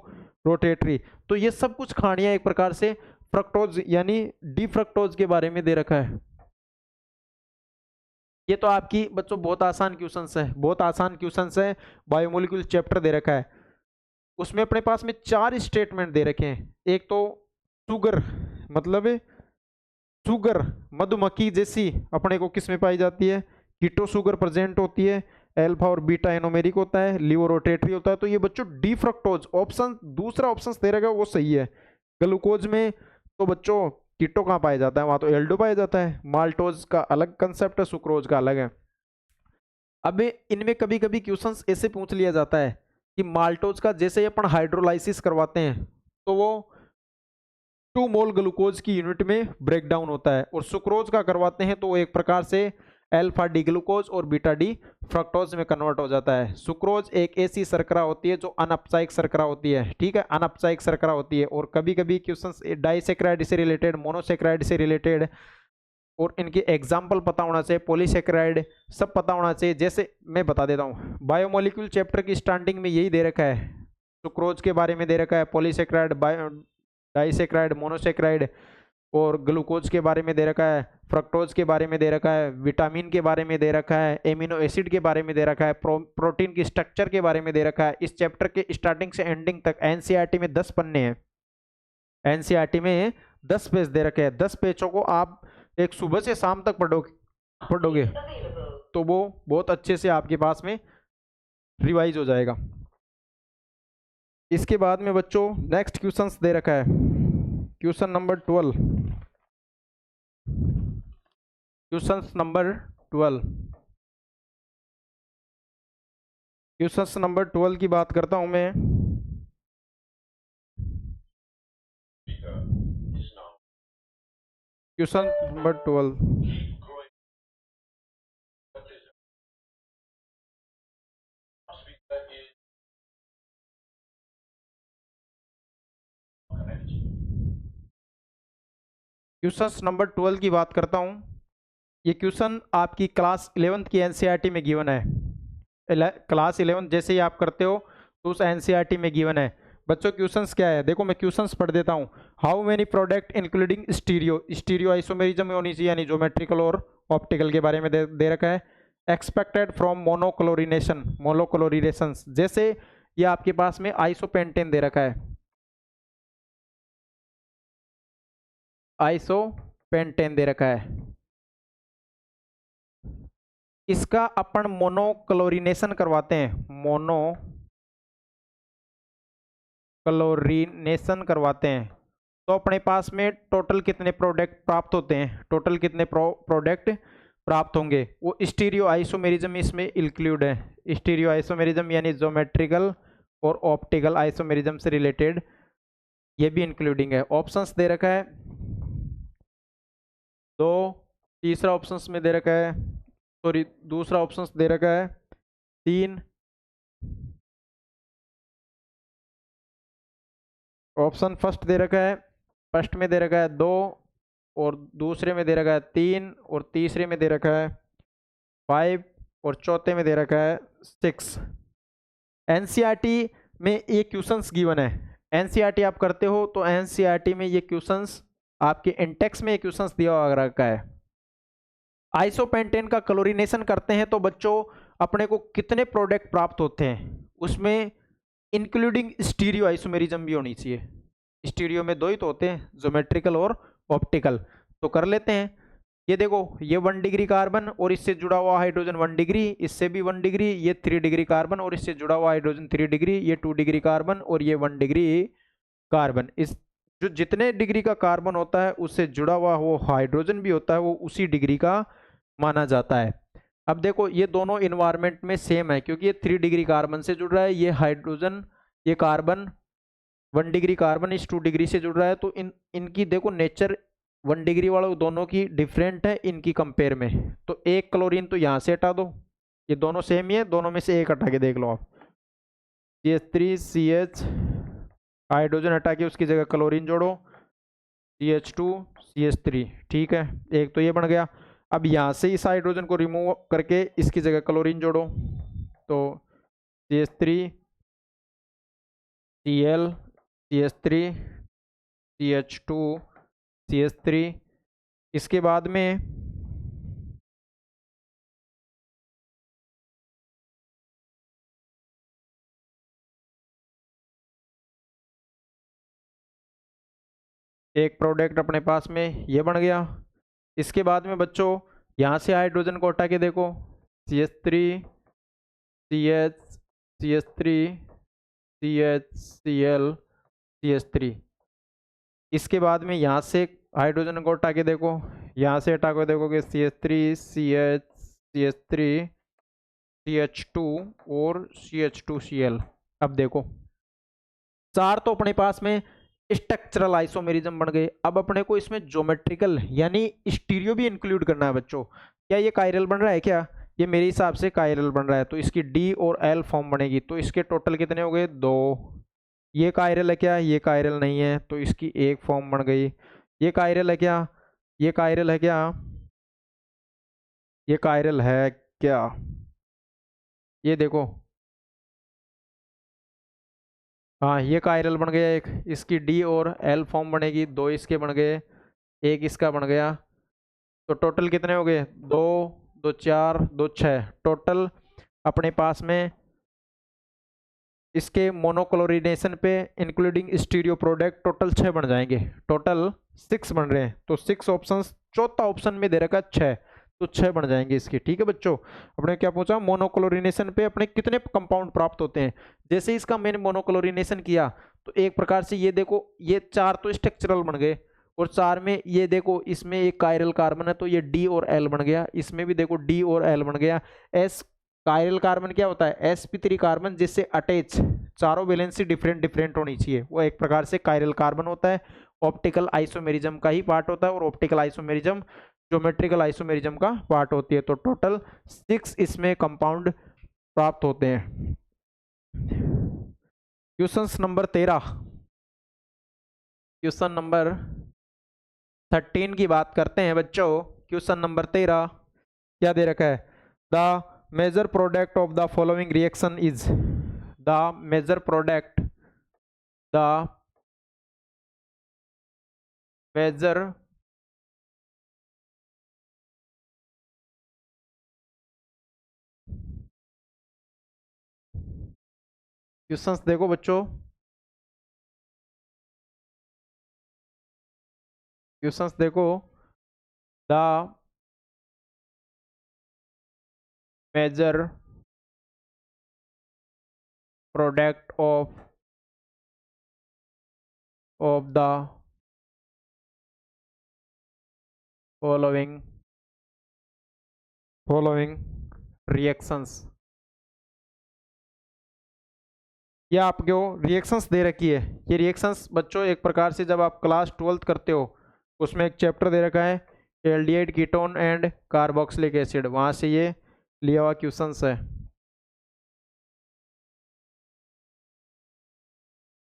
rotatory. तो ये सब कुछ कहानियां एक प्रकार से फ्रक्टोज यानी डी फ्रक्टोज के बारे में दे रखा है। ये तो आपकी बच्चों बहुत आसान क्वेश्चंस है, बहुत आसान क्वेश्चंस है, बायोमोलिक्यूल चैप्टर दे रखा है, उसमें अपने पास में 4 स्टेटमेंट दे रखे हैं। एक तो शुगर मतलब शुगर मधुमक्खी जैसी अपने को किस में पाई जाती है, कीटो शुगर प्रेजेंट होती है, अल्फा और बीटा एनोमेरिक होता है, लियो रोटेटरी होता है। तो ये बच्चों डी फ्रक्टोज ऑप्शन, दूसरा ऑप्शन दे रखा है वो सही है। ग्लूकोज में तो बच्चों कीटो कहाँ पाया जाता है, वहां तो एल्डो पाया जाता है। माल्टोज का अलग कंसेप्ट है, सुक्रोज का अलग है। अब इनमें कभी कभी क्वेश्चंस ऐसे पूछ लिया जाता है कि माल्टोज का जैसे अपन हाइड्रोलाइसिस करवाते हैं तो वो 2 मोल ग्लूकोज की यूनिट में ब्रेक डाउन होता है, और सुक्रोज का करवाते हैं तो वो एक प्रकार से अल्फा डी ग्लूकोज और बीटा डी फ्रक्टोज में कन्वर्ट हो जाता है। सुक्रोज एक ऐसी शर्करा होती है जो अनअपचायिक शर्करा होती है। ठीक है, अनअपचायिक शर्करा होती है। और कभी कभी क्वेश्चंस डाइसेक्राइड से रिलेटेड, मोनोसेक्राइड से रिलेटेड, और इनके एग्जाम्पल पता होना चाहिए, पॉलीसेक्राइड सब पता होना चाहिए। जैसे मैं बता देता हूँ, बायोमोलिक्यूल चैप्टर की स्टार्टिंग में यही दे रखा है, सुक्रोज के बारे में दे रखा है, पॉलीसेक्राइड, डाइसेक्राइड, मोनोसेक्राइड, और ग्लूकोज के बारे में दे रखा है, फ्रक्टोज के बारे में दे रखा है, विटामिन के बारे में दे रखा है, एमिनो एसिड के बारे में दे रखा है, प्रोटीन की स्ट्रक्चर के बारे में दे रखा है। इस चैप्टर के स्टार्टिंग से एंडिंग तक एनसीईआरटी में 10 पन्ने हैं, एनसीईआरटी में 10 पेज दे रखे हैं। 10 पेजों को आप एक सुबह से शाम तक पढ़ोगे तो वो बहुत अच्छे से आपके पास में रिवाइज हो जाएगा। इसके बाद में बच्चों नेक्स्ट क्वेश्चंस दे रखा है, question number 12, questions number 12, questions number 12 की बात करता हूं मैं। क्वेश्चन नंबर 12, क्वेश्चन नंबर 12 की बात करता हूं। ये क्वेश्चन आपकी क्लास 11th की एनसीईआरटी में गिवन है। क्लास 11 जैसे ही आप करते हो तो उस एनसीईआरटी में गिवन है। बच्चों क्वेश्चंस क्या है, देखो मैं क्वेश्चंस पढ़ देता हूँ। How many product including stereo, stereo isomerism होनी चाहिए यानी ज्योमेट्रिकल और ऑप्टिकल के बारे में दे रखा है। एक्सपेक्टेड फ्रॉम मोनोक्लोरिनेशन, मोनोक्लोरिनेशन जैसे ये आपके पास में आइसोपेंटेन दे रखा है, आइसोपेंटेन दे रखा है, इसका अपन मोनोक्लोरिनेशन करवाते हैं, मोनोक्लोरिनेशन करवाते हैं तो अपने पास में टोटल कितने प्रोडक्ट प्राप्त होते हैं, टोटल कितने प्रोडक्ट प्राप्त होंगे। वो स्टीरियो आइसोमेरिज्म इसमें इंक्लूड है, स्टीरियो आइसोमेरिज्म यानी ज्योमेट्रिकल और ऑप्टिकल आइसोमेरिज्म से रिलेटेड ये भी इंक्लूडिंग है। ऑप्शंस दे रखा है 2, तीसरा ऑप्शंस में दे रखा है, सॉरी दूसरा ऑप्शंस दे रखा है 3, ऑप्शन फर्स्ट दे रखा है, फर्स्ट में दे रखा है 2 और दूसरे में दे रखा है 3 और तीसरे में दे रखा है 5 और चौथे में दे रखा है 6। एनसीईआरटी में ये क्वेश्चंस गिवन है, एनसीईआरटी आप करते हो तो एनसीईआरटी में ये क्वेश्चंस आपके इंटेक्स में ये क्वेश्चंस दिया रखा है। आइसोपेंटेन का क्लोरीनेशन करते हैं तो बच्चों अपने को कितने प्रोडक्ट प्राप्त होते हैं, उसमें इंक्लूडिंग स्टीरियो आइसोमेरिज्म भी होनी चाहिए। स्टीरियो में 2 ही तो होते हैं, ज्योमेट्रिकल और ऑप्टिकल। तो कर लेते हैं। ये देखो ये 1 डिग्री कार्बन और इससे जुड़ा हुआ हाइड्रोजन 1 डिग्री, इससे भी 1 डिग्री, ये 3 डिग्री कार्बन और इससे जुड़ा हुआ हाइड्रोजन 3 डिग्री, ये 2 डिग्री कार्बन और ये 1 डिग्री कार्बन। इस जो जितने डिग्री का कार्बन होता है उससे जुड़ा हुआ वो हाइड्रोजन भी होता है, वो उसी डिग्री का माना जाता है। अब देखो ये दोनों इन्वायरमेंट में सेम है क्योंकि ये 3 डिग्री कार्बन से जुड़ रहा है, ये हाइड्रोजन ये कार्बन 1 डिग्री कार्बन इस 2 डिग्री से जुड़ रहा है। तो इनकी देखो नेचर 1 डिग्री वालों दोनों की डिफरेंट है इनकी कंपेयर में। तो एक क्लोरीन तो यहाँ से हटा दो, ये दोनों सेम ही है, दोनों में से एक हटा के देख लो आप। CH3CH हाइड्रोजन हटा के उसकी जगह क्लोरीन जोड़ो, CH2CH3, ठीक है, एक तो ये बन गया। अब यहाँ से इस हाइड्रोजन को रिमूव करके इसकी जगह क्लोरीन जोड़ो, तो CH3Cl CH3 CH2 CH3। इसके बाद में एक प्रोडक्ट अपने पास में ये बन गया। इसके बाद में बच्चों यहाँ से हाइड्रोजन को हटा के देखो, CH3 CH CH3 CH Cl CH3। इसके बाद में यहाँ से हाइड्रोजन को हटा के देखो, यहाँ से हटा के देखोगे CH3 CH CH3 CH2 और CH2Cl। अब देखो 4 तो अपने पास में स्ट्रक्चरल आइसोमेरिज्म बन गए। अब अपने को इसमें ज्योमेट्रिकल यानी स्टीरियो भी इंक्लूड करना है बच्चों। क्या ये कायरल बन रहा है क्या, ये मेरे हिसाब से कायरल बन रहा है, तो इसकी D और L फॉर्म बनेगी, तो इसके टोटल कितने हो गए 2। ये कायरल है क्या, ये कायरल नहीं है, तो इसकी एक फॉर्म बन गई। ये कायरल है क्या, ये कायरल है क्या, ये कायरल है क्या, ये देखो हाँ ये कायरल बन गया एक, इसकी D और L फॉर्म बनेगी, 2 इसके बन गए, एक इसका बन गया, तो टोटल कितने हो गए, 2 2 4 2 6, टोटल अपने पास में इसके मोनोक्लोरिनेशन पे इंक्लूडिंग स्टीरियो प्रोडक्ट टोटल 6 बन जाएंगे, टोटल 6 बन रहे हैं। तो 6 ऑप्शन, चौथा ऑप्शन में दे रखा है 6, तो 6 बन जाएंगे इसके। ठीक है बच्चों, अपने क्या पूछा, मोनोक्लोरिनेशन पे अपने कितने कंपाउंड प्राप्त होते हैं। जैसे इसका मैंने मोनोक्लोरिनेशन किया तो एक प्रकार से ये देखो, ये 4 तो स्ट्रक्चरल बन गए, और 4 में ये देखो इसमें एक कायरल कार्बन है तो ये डी और एल बन गया, इसमें भी देखो डी और एल बन गया। एस कायरल कार्बन क्या होता है, sp3 कार्बन जिससे अटैच, चारों वैलेंसी डिफरेंट डिफरेंट होनी चाहिए, वो एक प्रकार से कायरल कार्बन होता है। ऑप्टिकल आइसोमेरिज्म का ही पार्ट होता है, और ऑप्टिकल आइसोमेरिज्म ज्योमेट्रिकल आइसोमेरिज्म का पार्ट होती है। तो टोटल 6 इसमें कंपाउंड प्राप्त होते हैं। क्वेश्चन नंबर 13, क्वेश्चन नंबर 13 की बात करते हैं बच्चों। क्वेश्चन नंबर 13 क्या दे रखा है, the major product of the following reaction is, the major product, the major questions देखो बच्चों, क्वेश्चंस देखो, the major product of the following reactions, ये आपको रिएक्शंस दे रखी है। ये रिएक्शंस बच्चों एक प्रकार से जब आप क्लास 12th करते हो उसमें एक चैप्टर दे रखा है aldehyde ketone and carboxylic acid, वहां से ये लिया हुआ क्वेश्चंस है।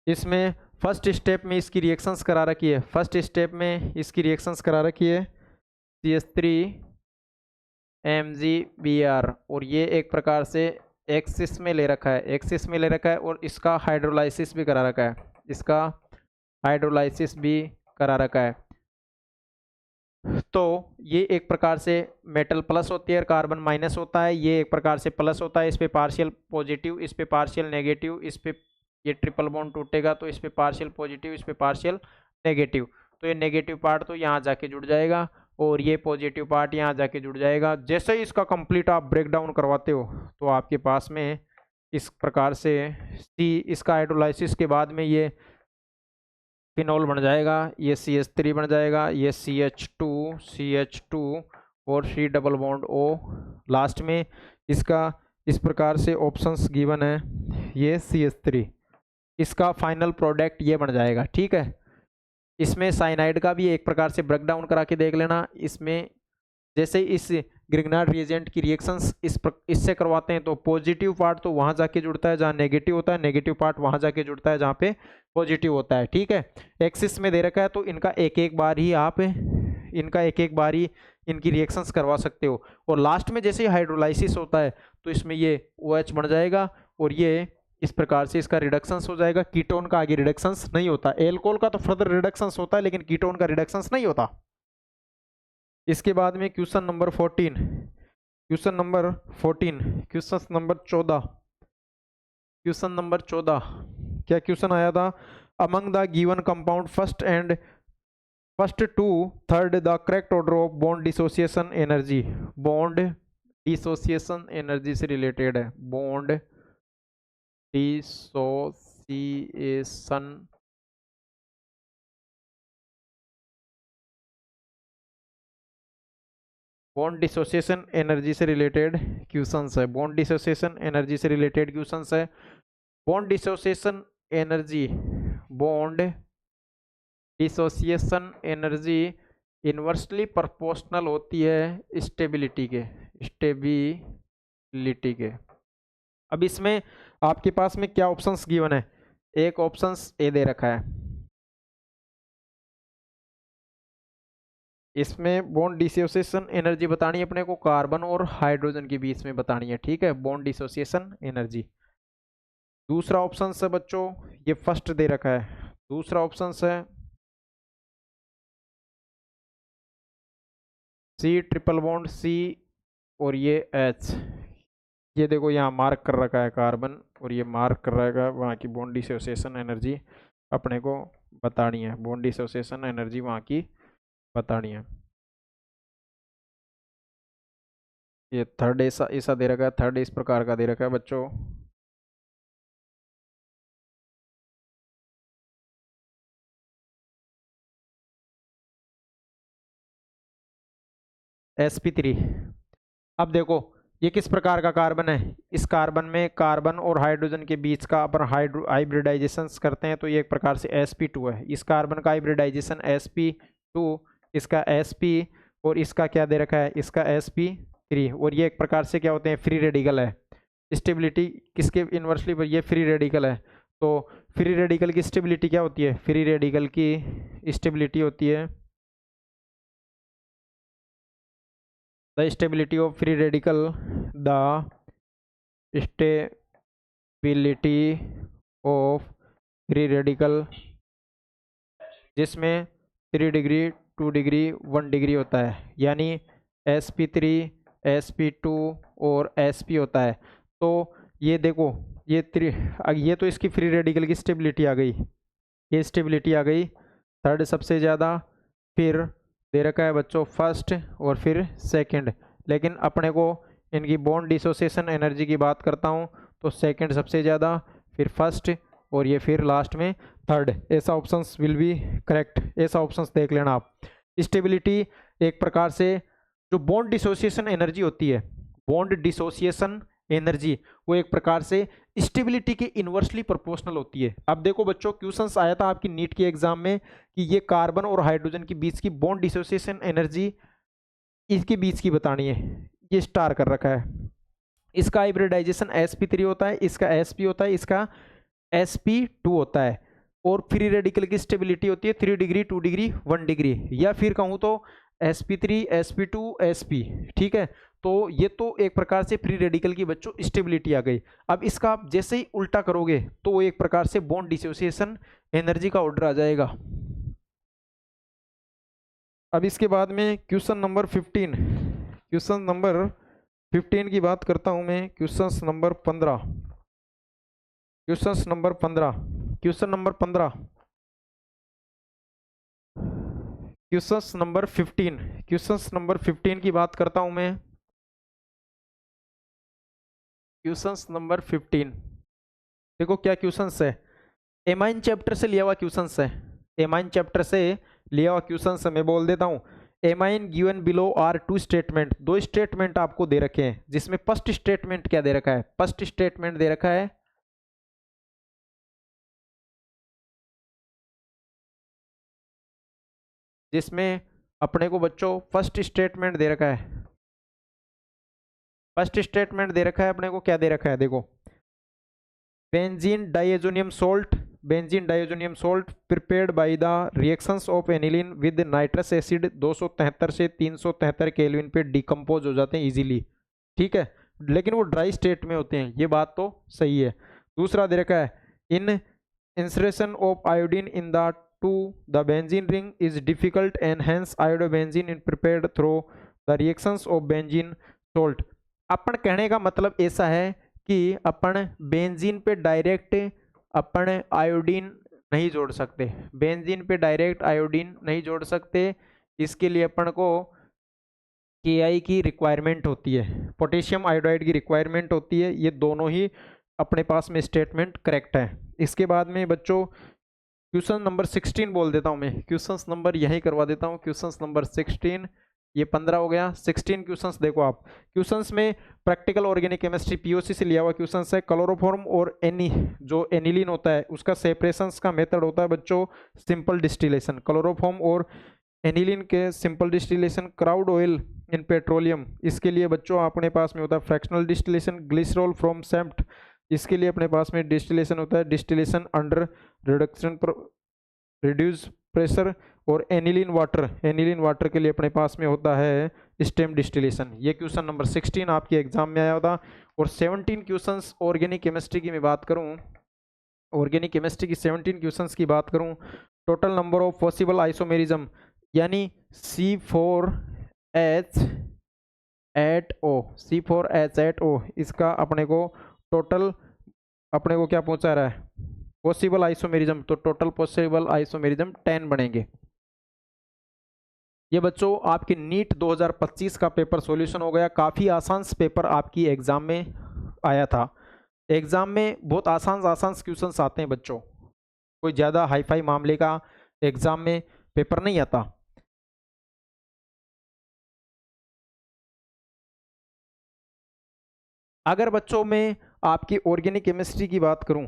इसमें फर्स्ट स्टेप में इसकी रिएक्शंस करा रखी है, फर्स्ट स्टेप में इसकी रिएक्शंस करा रखी है CH3MgBr, और ये एक प्रकार से एक्सिस में ले रखा है, एक्सिस में ले रखा है, और इसका हाइड्रोलाइसिस भी करा रखा है, इसका हाइड्रोलाइसिस भी करा रखा है। तो ये एक प्रकार से मेटल प्लस होती है और कार्बन माइनस होता है, ये एक प्रकार से प्लस होता है, इस पे पार्शियल पॉजिटिव, इस पे पार्शियल नेगेटिव, इस पे ये ट्रिपल बॉन्ड टूटेगा तो इस पे पार्शियल पॉजिटिव, इस पे पार्शियल नेगेटिव, तो ये नेगेटिव पार्ट तो यहाँ जाके जुड़ जाएगा और ये पॉजिटिव पार्ट यहाँ जाके जुड़ जाएगा। जैसे ही इसका कंप्लीट आप ब्रेक डाउन करवाते हो तो आपके पास में इस प्रकार से सी, इसका हाइड्रोलाइसिस के बाद में ये फिनॉल बन जाएगा, ये CH3 बन जाएगा, ये CH2 और C double bond O last में। इसका इस प्रकार से ऑप्शंस गिवन है, ये CH3, इसका फाइनल प्रोडक्ट ये बन जाएगा। ठीक है, इसमें साइनाइड का भी एक प्रकार से ब्रेक डाउन करा के देख लेना। इसमें जैसे इस ग्रिग्नार्ड रिएजेंट की रिएक्शंस इससे करवाते हैं तो पॉजिटिव पार्ट तो वहां जाके जुड़ता है जहां नेगेटिव होता है, नेगेटिव पार्ट वहां जाके जुड़ता है जहां पे पॉजिटिव होता है। ठीक है, एक्सिस में दे रखा है तो इनका एक एक बार ही आप इनकी रिएक्शंस करवा सकते हो, और लास्ट में जैसे हाइड्रोलाइसिस होता है तो इसमें ये OH बन जाएगा और ये इस प्रकार से इसका रिडक्शंस हो जाएगा। कीटोन का आगे रिडक्शंस नहीं होता, एल्कोहल का तो फर्दर रिडक्शंस होता है लेकिन कीटोन का रिडक्शंस नहीं होता। इसके बाद में question number 14, question number 14, question number 14, question number 14 क्या क्वेश्चन आया था, among the given compound first to third the correct order of bond dissociation energy, bond dissociation energy से रिलेटेड है, bond dissociation bond dissociation energy से related questions है, bond dissociation energy से related questions है। Bond dissociation energy, bond dissociation energy inversely proportional होती है stability के। अब इसमें आपके पास में क्या ऑप्शंस गिवन है, एक ऑप्शंस ए दे रखा है, इसमें बॉन्ड डिसोसिएशन एनर्जी बतानी है अपने को कार्बन और हाइड्रोजन के बीच में बतानी है। ठीक है, बॉन्ड डिसोसिएशन एनर्जी। दूसरा ऑप्शन है बच्चों, ये फर्स्ट दे रखा है, दूसरा ऑप्शन है सी ट्रिपल बॉन्ड सी और ये एच, ये देखो यहाँ मार्क कर रखा है कार्बन और ये मार्क कर रखा है वहाँ की बॉन्ड डिसोसिएशन एनर्जी अपने को बतानी है, बॉन्ड डिसोसिएशन एनर्जी वहाँ की बतानी है। ये थर्ड ऐसा ऐसा दे रखा है, थर्ड इस प्रकार का दे रखा है बच्चों। sp3। अब देखो ये किस प्रकार का कार्बन है, इस कार्बन में कार्बन और हाइड्रोजन के बीच का अपन हाइब्रिडाइजेशन करते हैं तो ये एक प्रकार से sp2 है। इस कार्बन का हाइब्रिडाइजेशन sp2, इसका sp और इसका क्या दे रखा है, इसका sp3, और ये एक प्रकार से क्या होते हैं, फ्री रेडिकल है। स्टेबिलिटी किसके इन्वर्सली पर, ये फ्री रेडिकल है। तो फ्री रेडिकल की स्टेबिलिटी क्या होती है, फ्री रेडिकल की स्टेबिलिटी होती है the stability of free radical, the stability of free radical, जिसमें 3 डिग्री 2 डिग्री 1 डिग्री होता है, यानी sp3 sp2 और sp होता है। तो ये देखो ये तो इसकी फ्री रेडिकल की स्टेबिलिटी आ गई, ये स्टेबिलिटी आ गई थर्ड सबसे ज़्यादा, फिर दे रखा है बच्चों फर्स्ट और फिर सेकंड। लेकिन अपने को इनकी बॉन्ड डिसोसिएशन एनर्जी की बात करता हूँ तो सेकंड सबसे ज़्यादा, फिर फर्स्ट और ये फिर लास्ट में थर्ड। ऐसा ऑप्शंस विल बी करेक्ट, ऐसा ऑप्शंस देख लेना आप। स्टेबिलिटी एक प्रकार से जो बॉन्ड डिसोसिएशन एनर्जी होती है, बॉन्ड डिसोसिएशन एनर्जी वो एक प्रकार से स्टेबिलिटी के इन्वर्सली प्रोपोर्शनल होती है। अब देखो बच्चों क्वेश्चंस आया था आपकी नीट के एग्जाम में कि ये कार्बन और हाइड्रोजन के बीच की बॉन्ड डिसोसिएशन एनर्जी इसके बीच की बतानी है, ये स्टार कर रखा है। इसका हाइब्रिडाइजेशन sp3 होता है, इसका sp होता है, इसका sp2 होता है, और फ्री रेडिकल की स्टेबिलिटी होती है 3 डिग्री 2 डिग्री 1 डिग्री, या फिर कहूँ तो sp3 sp2 sp। ठीक है, तो ये तो एक प्रकार से फ्री रेडिकल की बच्चों स्टेबिलिटी आ गई। अब इसका आप जैसे ही उल्टा करोगे तो वो एक प्रकार से बॉन्ड डिसोसिएशन एनर्जी का ऑर्डर आ जाएगा। अब इसके बाद में क्वेश्चन नंबर 15, क्वेश्चन नंबर 15 की बात करता हूं मैं। Question number 15, question number 15, question number 15, question number 15, question number 15 की बात करता हूं मैं। क्वेश्चन नंबर 15 देखो क्या क्वेश्चंस है, एमाइन चैप्टर से लिया हुआ क्वेश्चंस है, एमाइन चैप्टर से लिया हुआ क्वेश्चंस है। मैं बोल देता हूं, amine given below are two statement, दो स्टेटमेंट आपको दे रखे हैं, जिसमें फर्स्ट स्टेटमेंट क्या दे रखा है, फर्स्ट स्टेटमेंट दे रखा है जिसमें अपने को बच्चों फर्स्ट स्टेटमेंट दे रखा है, फर्स्ट स्टेटमेंट दे रखा है अपने को, क्या दे रखा है देखो, benzene diazonium salt, benzene diazonium salt prepared by the reactions of aniline with nitrous acid 273 से 373 केल्विन पे डिकम्पोज हो जाते हैं इजीली। ठीक है, लेकिन वो ड्राई स्टेट में होते हैं, ये बात तो सही है। दूसरा दे रखा है, in insertion of iodine in the to the benzene ring is difficult and hence iodobenzene in prepared through the reactions of benzene salt. अपन कहने का मतलब ऐसा है कि अपन बेंजीन पे डायरेक्ट अपन आयोडीन नहीं जोड़ सकते, बेंजीन पे डायरेक्ट आयोडीन नहीं जोड़ सकते, इसके लिए अपन को KI की रिक्वायरमेंट होती है, पोटेशियम आयोडाइड की रिक्वायरमेंट होती है। ये दोनों ही अपने पास में स्टेटमेंट करेक्ट है। इसके बाद में बच्चों क्वेश्चन नंबर 16 बोल देता हूं मैं, क्वेश्चन नंबर यही करवा देता हूं, क्वेश्चन नंबर 16, ये 15 हो गया। 16 क्वेश्चंस देखो आप, क्वेश्चंस में प्रैक्टिकल ऑर्गेनिक केमिस्ट्री POC से लिया हुआ क्वेश्चंस है। क्लोरोफॉर्म और जो एनिलीन होता है उसका सेपरेशन का मेथड होता है बच्चों सिंपल डिस्टिलेशन। क्लोरोफॉर्म और एनिलीन के simple distillation. Crowd oil in petroleum, इसके लिए बच्चों अपने पास में होता है फ्रैक्शनल डिस्टिलेशन। ग्लिसरॉल फ्रॉम सेम्प्ट, इसके लिए अपने पास में डिस्टिलेशन होता है distillation under reduction reduce pressure. और एनिलीन वाटर के लिए अपने पास में होता है स्टेम डिस्टिलेशन। ये क्वेश्चन नंबर 16 आपके एग्जाम में आया था। और 17 क्वेश्चंस ऑर्गेनिक केमिस्ट्री की मैं बात करूं, ऑर्गेनिक केमिस्ट्री की 17 क्वेश्चंस की बात करूं, total number of possible isomerism यानी C4 H8O, C4H8O, इसका अपने को टोटल अपने को क्या पहुंचा रहा है, पॉसिबल आइसोमेरिज्म, तो टोटल पॉसिबल आइसोमेरिज्म 10 बनेंगे। ये बच्चों आपकी नीट 2025 का पेपर सॉल्यूशन हो गया। काफ़ी आसान पेपर आपकी एग्जाम में आया था। एग्जाम में बहुत आसान आसान क्वेश्चंस आते हैं बच्चों, कोई ज़्यादा हाईफाई मामले का एग्जाम में पेपर नहीं आता। अगर बच्चों में आपकी ऑर्गेनिक केमिस्ट्री की बात करूं,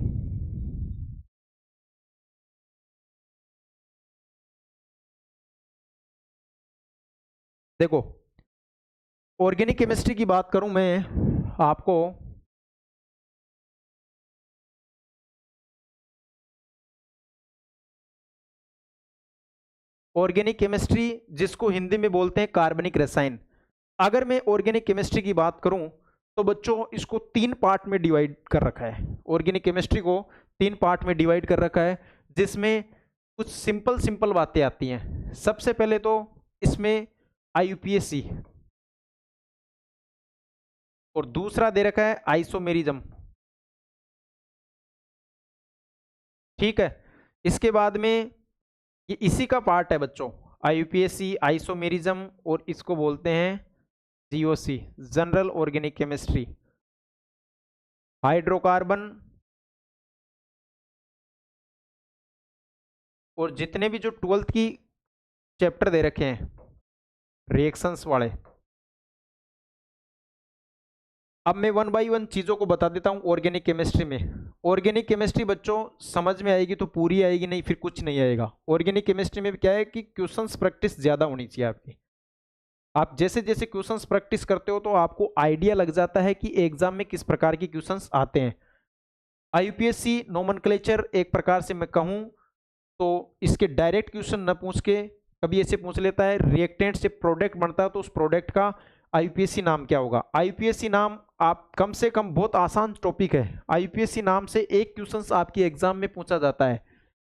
देखो ऑर्गेनिक केमिस्ट्री की बात करूं मैं आपको, ऑर्गेनिक केमिस्ट्री जिसको हिंदी में बोलते हैं कार्बनिक रसायन। अगर मैं ऑर्गेनिक केमिस्ट्री की बात करूं तो बच्चों इसको 3 पार्ट में डिवाइड कर रखा है। ऑर्गेनिक केमिस्ट्री को 3 पार्ट में डिवाइड कर रखा है, जिसमें कुछ सिंपल सिंपल बातें आती हैं। सबसे पहले तो इसमें आईयूपीएसी, और दूसरा दे रखा है आइसोमेरिज्म, ठीक है। इसके बाद में ये इसी का पार्ट है बच्चों, आईयूपीएसी, आइसोमेरिज्म, और इसको बोलते हैं GOC, general organic chemistry. Hydrocarbon और जितने भी जो 12th की चैप्टर दे रखे हैं रिएक्शंस वाले, अब मैं 1 बाई 1 चीज़ों को बता देता हूँ ऑर्गेनिक केमिस्ट्री में। ऑर्गेनिक केमिस्ट्री बच्चों समझ में आएगी तो पूरी आएगी, नहीं फिर कुछ नहीं आएगा। ऑर्गेनिक केमिस्ट्री में क्या है कि क्वेश्चंस प्रैक्टिस ज़्यादा होनी चाहिए आपकी। आप जैसे जैसे क्वेश्चंस प्रैक्टिस करते हो तो आपको आइडिया लग जाता है कि एग्जाम में किस प्रकार के क्वेश्चंस आते हैं। आईयूपीएससी नोमेनक्लेचर एक प्रकार से मैं कहूँ तो इसके डायरेक्ट क्वेश्चन न पूछ के कभी ऐसे पूछ लेता है, रिएक्टेंट से प्रोडक्ट बनता है तो उस प्रोडक्ट का आईयूपीएससी नाम क्या होगा। आईयूपीएससी नाम आप कम से कम, बहुत आसान टॉपिक है, आईयूपीएससी नाम से एक क्वेश्चन आपकी एग्जाम में पूछा जाता है।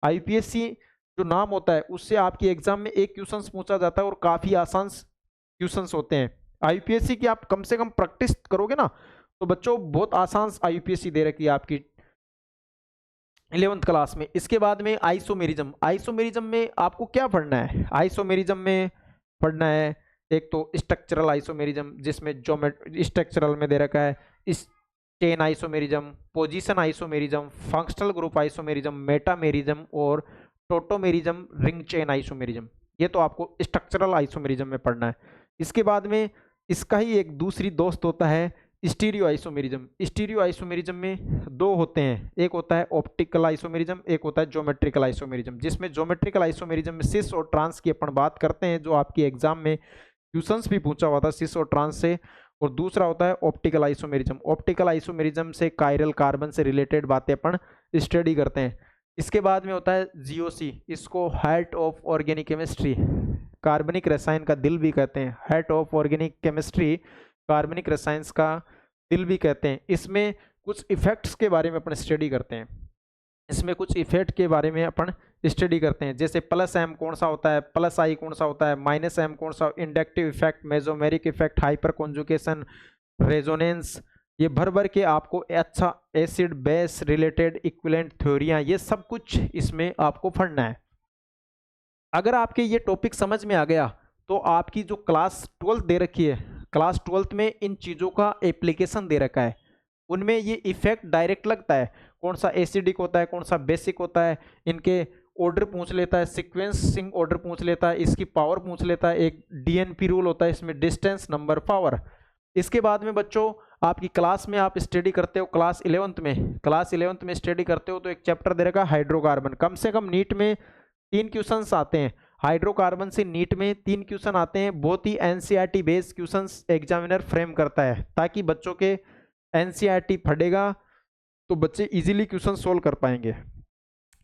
आईयूपीएससी जो नाम होता है उससे आपकी एग्जाम में एक क्वेश्चन पूछा जाता है और काफी आसान क्वेश्चंस होते हैं। आईयूपीएससी की आप कम से कम प्रैक्टिस करोगे ना तो बच्चों बहुत आसान आईयूपीएससी दे रखी है आपकी 11th क्लास में। इसके बाद में आइसोमेरिज्म, आइसोमेरिज्म में आपको क्या पढ़ना है, आइसोमेरिज्म में पढ़ना है एक तो स्ट्रक्चरल आइसोमेरिज्म, जिसमें स्ट्रक्चरल में दे रखा है इस chain isomerism, position isomerism, functional group isomerism, metamerism और टोटोमेरिज्म, रिंग चेन आइसोमेरिज्म। ये तो आपको स्ट्रक्चरल आइसोमेरिज्म में पढ़ना है। इसके बाद में इसका ही एक दूसरी दोस्त होता है स्टीरियो आइसोमेरिज्म। स्टीरियो आइसोमेरिज्म में दो होते हैं, एक होता है ऑप्टिकल आइसोमेरिज्म, एक होता है ज्योमेट्रिकल आइसोमेरिज्म। जिसमें ज्योमेट्रिकल आइसोमेरिज्म में सिस और ट्रांस की अपन बात करते हैं, जो आपकी एग्जाम में क्वेश्चंस भी पूछा हुआ था सिस और ट्रांस से। और दूसरा होता है ऑप्टिकल आइसोमेरिज्म। ऑप्टिकल आइसोमेरिज्म से कायरल कार्बन से रिलेटेड बातें अपन स्टडी करते हैं। इसके बाद में होता है जीओसी, इसको हार्ट ऑफ ऑर्गेनिक केमिस्ट्री, कार्बनिक रसायन का दिल भी कहते हैं। हार्ट ऑफ ऑर्गेनिक केमिस्ट्री, कार्बनिक रसायन का दिल भी कहते हैं। इसमें कुछ इफेक्ट्स के बारे में अपन स्टडी करते हैं, इसमें कुछ इफेक्ट के बारे में अपन स्टडी करते हैं, जैसे प्लस एम कौन सा होता है, प्लस आई कौन सा होता है, माइनस एम कौन सा, inductive effect, mesomeric effect, hyper conjugation, resonance. ये भर भर के आपको अच्छा एसिड बेस रिलेटेड इक्विवेलेंट थ्योरियां, ये सब कुछ इसमें आपको पढ़ना है। अगर आपके ये टॉपिक समझ में आ गया तो आपकी जो क्लास 12th दे रखी है, क्लास 12th में इन चीज़ों का एप्लीकेशन दे रखा है, उनमें ये इफेक्ट डायरेक्ट लगता है। कौन सा एसिडिक होता है, कौन सा बेसिक होता है, इनके ऑर्डर पूछ लेता है, सीक्वेंसिंग ऑर्डर पूछ लेता है, इसकी पावर पूछ लेता है, एक डीएनपी रूल होता है इसमें, डिस्टेंस नंबर पावर। इसके बाद में बच्चों आपकी क्लास में आप स्टडी करते हो, क्लास 11th में, क्लास 11th में स्टडी करते हो तो एक चैप्टर दे रखा हाइड्रोकार्बन। कम से कम नीट में 3 क्वेश्चंस आते हैं हाइड्रोकार्बन से, नीट में 3 क्वेश्चन आते हैं। बहुत ही NCERT based questions examiner frame करता है, ताकि बच्चों के एनसीईआरटी पढ़ेगा तो बच्चे इजीली क्वेश्चन सोल्व कर पाएंगे।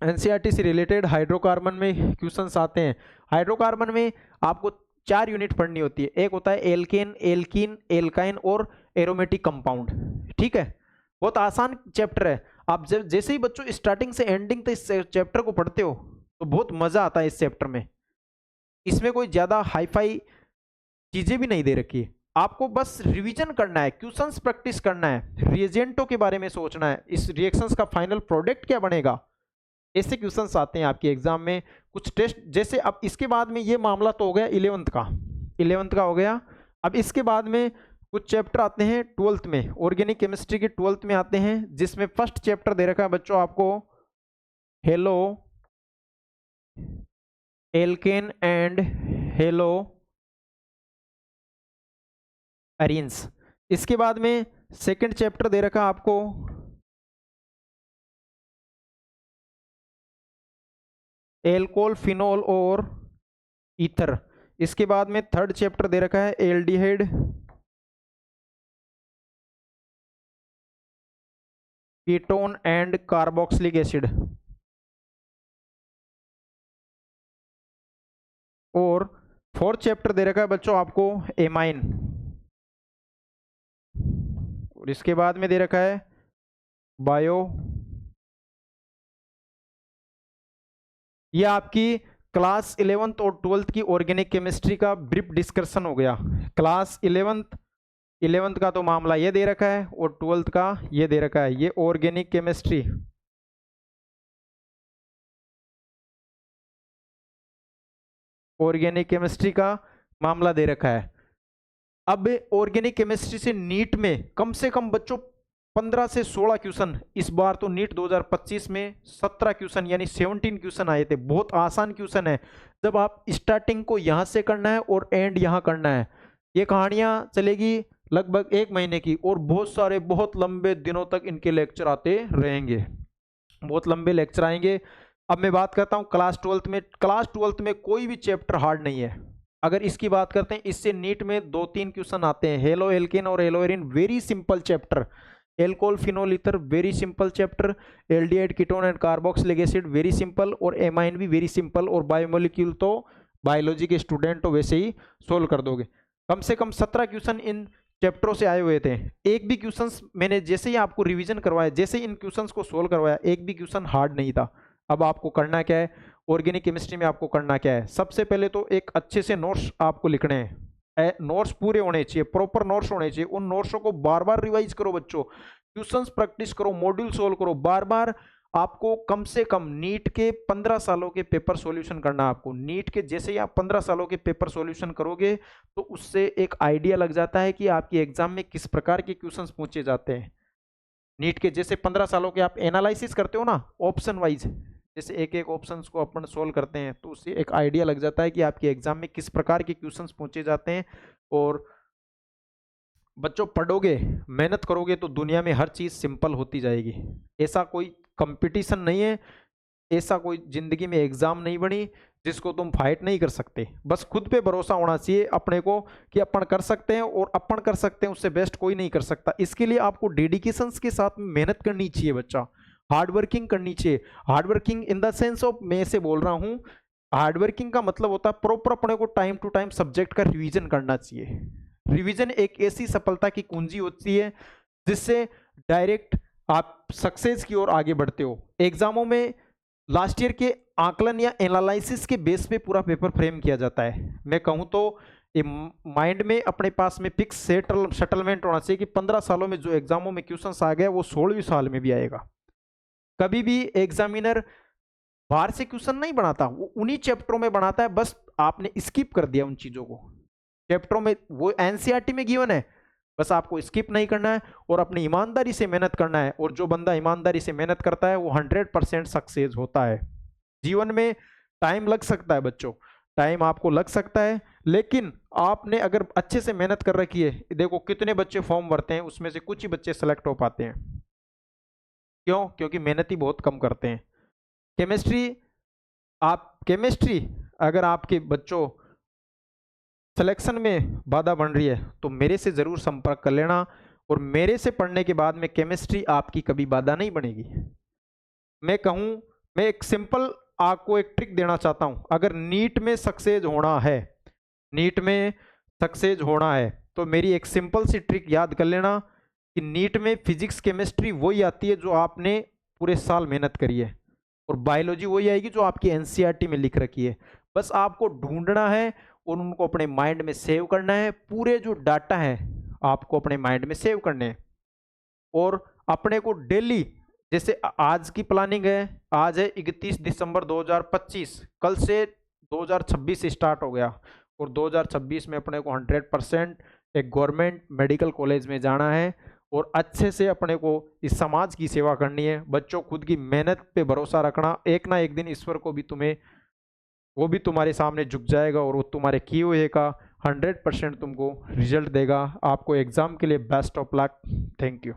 एनसीईआरटी से रिलेटेड हाइड्रोकार्बन में क्वेश्चंस आते हैं। हाइड्रोकार्बन में आपको 4 यूनिट पढ़नी होती है, एक होता है एल्केन, एल्कीन, एल्काइन और एरोमेटिक कंपाउंड, ठीक है। बहुत आसान चैप्टर है। आप जब जैसे ही बच्चों स्टार्टिंग से एंडिंग तक इस चैप्टर को पढ़ते हो तो बहुत मजा आता है इस चैप्टर में। इसमें कोई ज्यादा हाईफाई चीजें भी नहीं दे रखी है, आपको बस रिवीजन करना है, क्वेश्चंस प्रैक्टिस करना है, रिएजेंटों के बारे में सोचना है, इस रिएक्शंस का फाइनल प्रोडक्ट क्या बनेगा, ऐसे क्वेश्चंस आते हैं आपके एग्जाम में। कुछ टेस्ट जैसे, अब इसके बाद में ये मामला तो हो गया 11th का हो गया। अब इसके बाद में कुछ चैप्टर आते हैं 12th में, ऑर्गेनिक केमिस्ट्री के 12th में आते हैं, जिसमें फर्स्ट चैप्टर दे रखा है बच्चों आपको halo alkane and hello arenes. इसके बाद में सेकंड चैप्टर दे रखा आपको एल्कोहल, फिनोल और ईथर। इसके बाद में थर्ड चैप्टर दे रखा है aldehyde, ketone and carboxylic acid. और फोर्थ चैप्टर दे रखा है बच्चों आपको एमाइन। और इसके बाद में दे रखा है बायो। ये आपकी क्लास 11th और 12th की ऑर्गेनिक केमिस्ट्री का ब्रीफ डिस्कशन हो गया। क्लास 11th का तो मामला ये दे रखा है और 12th का ये दे रखा है, ये ऑर्गेनिक केमिस्ट्री। ऑर्गेनिक केमिस्ट्री का मामला दे रखा है। अब ऑर्गेनिक केमिस्ट्री से नीट में कम से कम बच्चों 15 से 16 क्वेश्चन, इस बार तो नीट 2025 में 17 क्वेश्चन यानी 17 क्वेश्चन आए थे। बहुत आसान क्वेश्चन है, जब आप स्टार्टिंग को यहां से करना है और एंड यहां करना है। ये कहानियां चलेगी लगभग 1 महीने की, और बहुत सारे बहुत लंबे दिनों तक इनके लेक्चर आते रहेंगे, बहुत लंबे लेक्चर आएंगे। अब मैं बात करता हूं क्लास 12th में कोई भी चैप्टर हार्ड नहीं है। अगर इसकी बात करते हैं, इससे नीट में 2-3 क्वेश्चन आते हैं, हेलो एल्केन और hello Erin very simple chapter, alcohol phenol ether very simple chapter, aldehyde ketone and carboxylic acid very simple, और एमाइन भी वेरी सिंपल, और बायोमोलिक्यूल तो बायोलॉजी के स्टूडेंट तो वैसे ही सोल्व कर दोगे। कम से कम 17 क्वेश्चन इन चैप्टरों से आए हुए थे। एक भी क्वेश्चन मैंने जैसे ही आपको रिवीजन करवाया, जैसे ही इन क्वेश्चंस को सोल्व करवाया, एक भी क्वेश्चन हार्ड नहीं था। अब आपको करना क्या है, ऑर्गेनिक केमिस्ट्री में आपको करना क्या है, सबसे पहले तो एक अच्छे से नोट्स आपको लिखने हैं। नोट्स पूरे होने चाहिए, प्रॉपर नोट्स होने चाहिए। उन नोट्सों को बार बार रिवाइज करो बच्चों, क्वेश्चंस प्रैक्टिस करो, मॉड्यूल सोल्व करो बार बार। आपको कम से कम नीट के 15 सालों के पेपर सॉल्यूशन करना है। आपको नीट के जैसे ही आप 15 सालों के पेपर सॉल्यूशन करोगे तो उससे एक आइडिया लग जाता है कि आपकी एग्जाम में किस प्रकार के क्वेश्चंस पूछे जाते हैं। नीट के जैसे 15 सालों के आप एनालिसिस करते हो ना ऑप्शन वाइज, जैसे एक एक ऑप्शंस को अपन सोल्व करते हैं, तो उससे एक आइडिया लग जाता है कि आपके एग्जाम में किस प्रकार के क्वेश्चंस पूछे जाते हैं। और बच्चों पढ़ोगे, मेहनत करोगे तो दुनिया में हर चीज सिंपल होती जाएगी। ऐसा कोई कंपटीशन नहीं है, ऐसा कोई जिंदगी में एग्जाम नहीं बनी जिसको तुम फाइट नहीं कर सकते। बस खुद पे भरोसा होना चाहिए अपने को कि अपन कर सकते हैं, और अपन कर सकते हैं उससे बेस्ट कोई नहीं कर सकता। इसके लिए आपको डेडिकेशन के साथ मेहनत करनी चाहिए बच्चा, हार्ड वर्किंग करनी चाहिए। Hard working in the sense of, मैं से बोल रहा हूँ, हार्ड वर्किंग का मतलब होता है प्रॉपर अपने को टाइम टू टाइम सब्जेक्ट का रिवीजन करना चाहिए। रिवीजन एक ऐसी सफलता की कुंजी होती है जिससे डायरेक्ट आप सक्सेस की ओर आगे बढ़ते हो। एग्जामों में लास्ट ईयर के आकलन या एनालिसिस के बेस पे पूरा पेपर फ्रेम किया जाता है। मैं कहूं तो माइंड में अपने पास में फिक्स सेटलमेंट होना चाहिए कि 15 सालों में जो एग्जामों में क्वेश्चंस आ गया वो 16वीं साल में भी आएगा। कभी भी एग्जामिनर बाहर से क्वेश्चन नहीं बनाता, वो उन्हीं चैप्टरों में बनाता है, बस आपने स्किप कर दिया उन चीजों को। चैप्टरों में वो एनसीईआरटी में गिवन है, बस आपको स्किप नहीं करना है और अपनी ईमानदारी से मेहनत करना है। और जो बंदा ईमानदारी से मेहनत करता है वो 100% सक्सेस होता है। जीवन में टाइम लग सकता है बच्चों, टाइम आपको लग सकता है, लेकिन आपने अगर अच्छे से मेहनत कर रखी है, देखो कितने बच्चे फॉर्म भरते हैं, उसमें से कुछ ही बच्चे सेलेक्ट हो पाते हैं। क्यों? क्योंकि मेहनत ही बहुत कम करते हैं। केमिस्ट्री अगर आपके बच्चों सिलेक्शन में बाधा बन रही है तो मेरे से जरूर संपर्क कर लेना, और मेरे से पढ़ने के बाद में केमिस्ट्री आपकी कभी बाधा नहीं बनेगी। मैं एक सिंपल आपको एक ट्रिक देना चाहता हूं। अगर नीट में सक्सेस होना है तो मेरी एक सिंपल सी ट्रिक याद कर लेना कि नीट में फिजिक्स केमिस्ट्री वही आती है जो आपने पूरे साल मेहनत करी है, और बायोलॉजी वही आएगी जो आपकी एनसीईआरटी में लिख रखी है। बस आपको ढूंढना है और उनको अपने माइंड में सेव करना है। पूरे जो डाटा है आपको अपने माइंड में सेव करने हैं और अपने को डेली, जैसे आज की प्लानिंग है, आज है 31 दिसंबर 2025, कल से 2026 स्टार्ट हो गया और 2026 में अपने को 100% एक गवर्नमेंट मेडिकल कॉलेज में जाना है और अच्छे से अपने को इस समाज की सेवा करनी है। बच्चों, खुद की मेहनत पे भरोसा रखना, एक ना एक दिन ईश्वर को भी तुम्हें, वो भी तुम्हारे सामने झुक जाएगा और वो तुम्हारे किए हुए का 100% तुमको रिजल्ट देगा। आपको एग्जाम के लिए best of luck. Thank you.